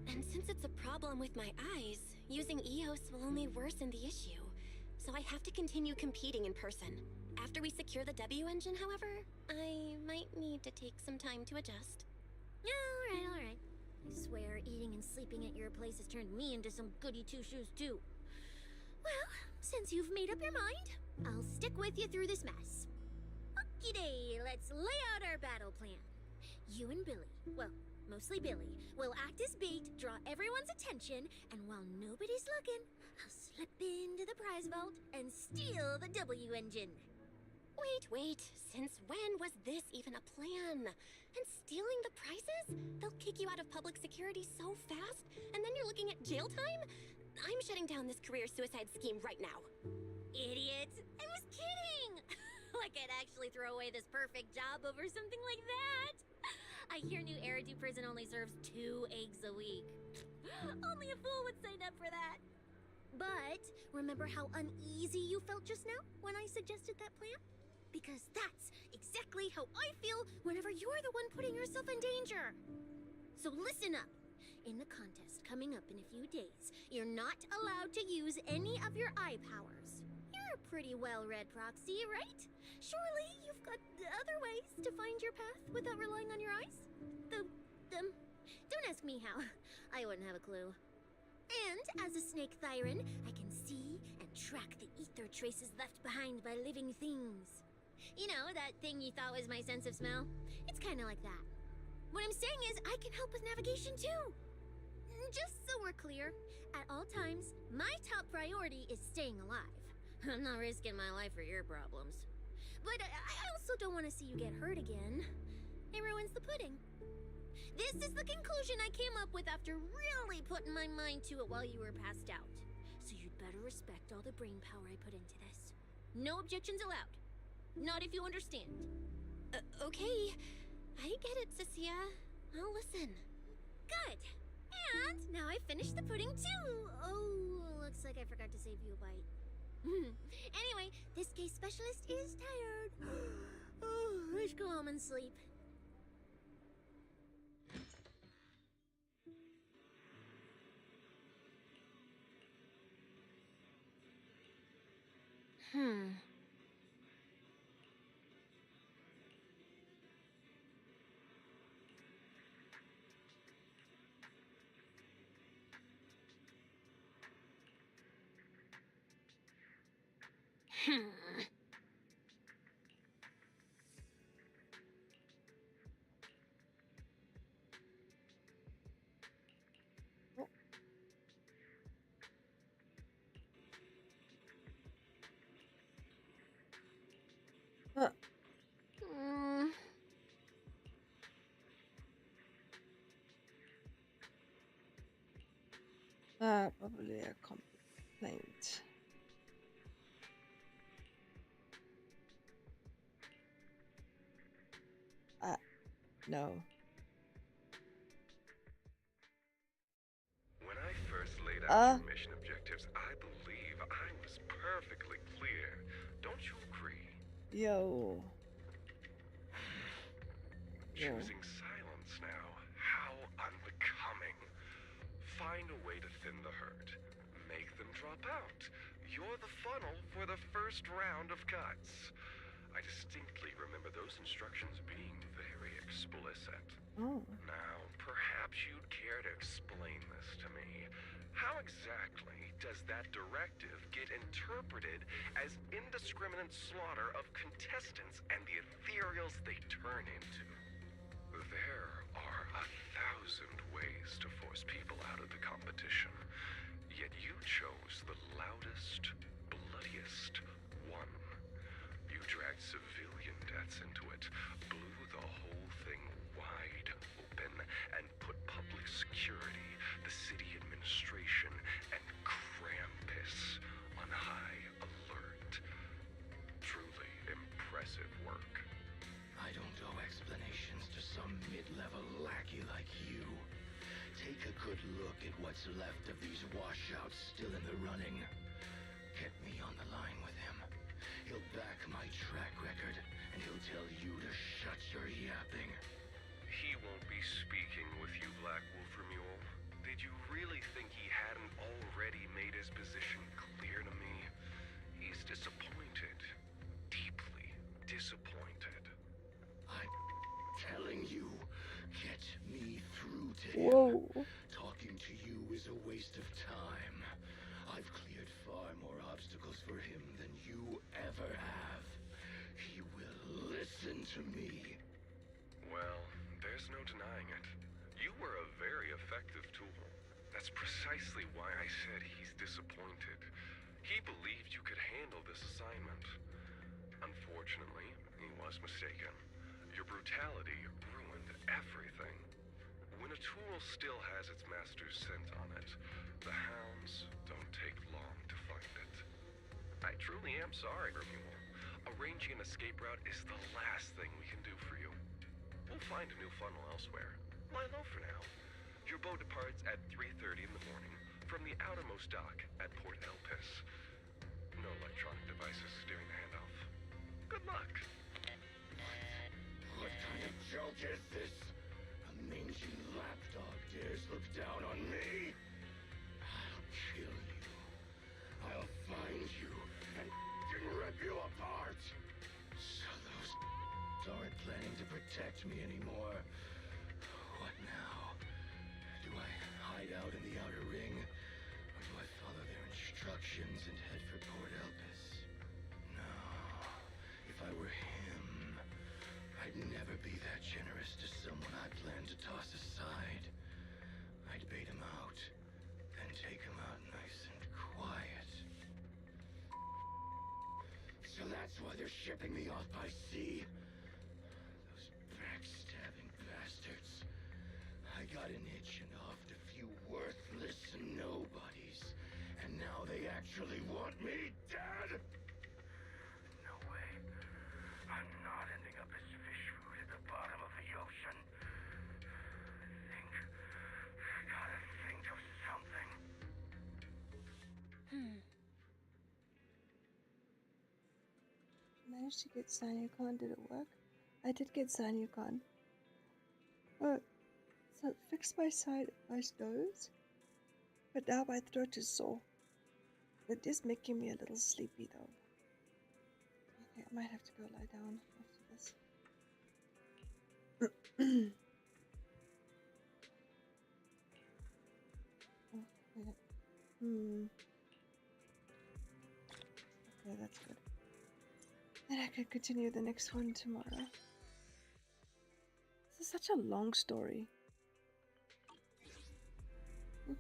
And since it's a problem with my eyes, using EOS will only worsen the issue. So I have to continue competing in person. After we secure the W engine, however, I might need to take some time to adjust. All right. I swear, eating and sleeping at your place has turned me into some goody two-shoes too. Well, since you've made up your mind, I'll stick with you through this mess. Okie day, let's lay out our battle plan. You and Billy, well, mostly Billy, will act as bait, draw everyone's attention, and while nobody's looking, I'll slip into the prize vault and steal the W engine. Wait. Since when was this even a plan? And stealing the prizes? They'll kick you out of public security so fast, and then you're looking at jail time? I'm shutting down this career suicide scheme right now. Idiot! I was kidding! Like I'd actually throw away this perfect job over something like that. I hear New Eridu Prison only serves 2 eggs a week. Only a fool would sign up for that. But remember how uneasy you felt just now when I suggested that plan? Because that's exactly how I feel whenever you're the one putting yourself in danger. So listen up. In the contest coming up in a few days, you're not allowed to use any of your eye powers. You're a pretty well-read proxy, right? Surely you've got other ways to find your path without relying on your eyes? Don't ask me how. I wouldn't have a clue. And as a snake Thyran, I can see and track the ether traces left behind by living things. You know, that thing you thought was my sense of smell? It's kind of like that. What I'm saying is, I can help with navigation too. Just so we're clear, at all times, my top priority is staying alive. I'm not risking my life for your problems. But I also don't want to see you get hurt again. It ruins the pudding. This is the conclusion I came up with after really putting my mind to it while you were passed out. So you'd better respect all the brain power I put into this. No objections allowed. Not if you understand. Okay. I get it, Cecilia. I'll listen. Good. And now I've finished the pudding too. Oh, looks like I forgot to save you a bite. Anyway, this case specialist is tired. Oh, let's go home and sleep. Probably a complaint. No. When I first laid out your mission objectives, I believe I was perfectly clear. Don't you agree? Yo. Choosing silence now. How unbecoming. Find a way to thin the herd. Make them drop out. You're the funnel for the first round of cuts. I distinctly remember those instructions being very explicit. Oh. Now, perhaps you'd care to explain this to me. How exactly does that directive get interpreted as indiscriminate slaughter of contestants and the ethereals they turn into? There are 1,000 ways to force people out of the competition, yet you chose the loudest, bloodiest one. You dragged civilian deaths into it, blew the whole thing wide open, and put public security, the city administration, and Krampus on high alert. Truly impressive work. I don't owe explanations to some mid-level lackey like you. Take a good look at what's left of these washouts still in the running. Get me on the line with him. He'll back my track record, and he'll tell you to shut your yapping. He won't be speaking with you, Black Wolf Mule. Did you really think he hadn't already made his position clear to me? He's disappointed. Deeply disappointed. I'm telling you, get me through to Whoa. him. Talking to you is a waste of time. I've cleared far more obstacles for him than you ever have. He will listen to me. Well, there's no denying it. You were a very effective tool. That's precisely why I said he's disappointed. He believed you could handle this assignment. Unfortunately, he was mistaken. Your brutality ruined everything. When a tool still has its master's scent on it, the hounds don't take long to find it. I truly am sorry, Romuald. Arranging an escape route is the last thing we can do for you. We'll find a new funnel elsewhere. Lie low for now. Your boat departs at 3:30 in the morning from the outermost dock at Port Elpis. No electronic devices steering the handoff. Good luck. What kind of joke is this? A mangy lapdog dares look down on me? I'll kill you. I'll find you and rip you apart. So those aren't planning to protect me anymore. What now? Do I hide out in the outer ring? Or do I follow their instructions and head for Port Elpis? No. If I were him, I'd never be that generous to someone I plan to toss aside. I'd bait him out, then take him out nice and quiet. So that's why they're shipping me off by sea. Those backstabbing bastards. I got an itch and offed a few worthless nobodies, and now they actually want me dead? No way. I'm not ending up as fish food at the bottom of the ocean. Gotta think of something. Managed to get Sanyukan. Did it work? I did get Sanyukan. Oh, so it fixed my nose, but now my throat is sore. It is making me a little sleepy though. Okay, I might have to go lie down after this. Oh, wait. Okay, that's good. Then I can continue the next one tomorrow. This is such a long story.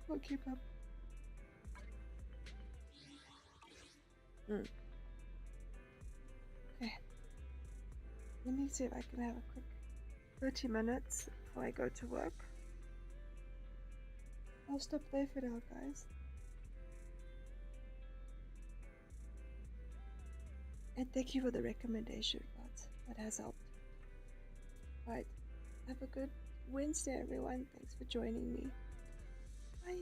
We'll keep up. Okay. Let me see if I can have a quick 30 minutes before I go to work. I'll stop there for now, guys. And thank you for the recommendation, but that has helped. Alright, have a good Wednesday, everyone. Thanks for joining me. Bye.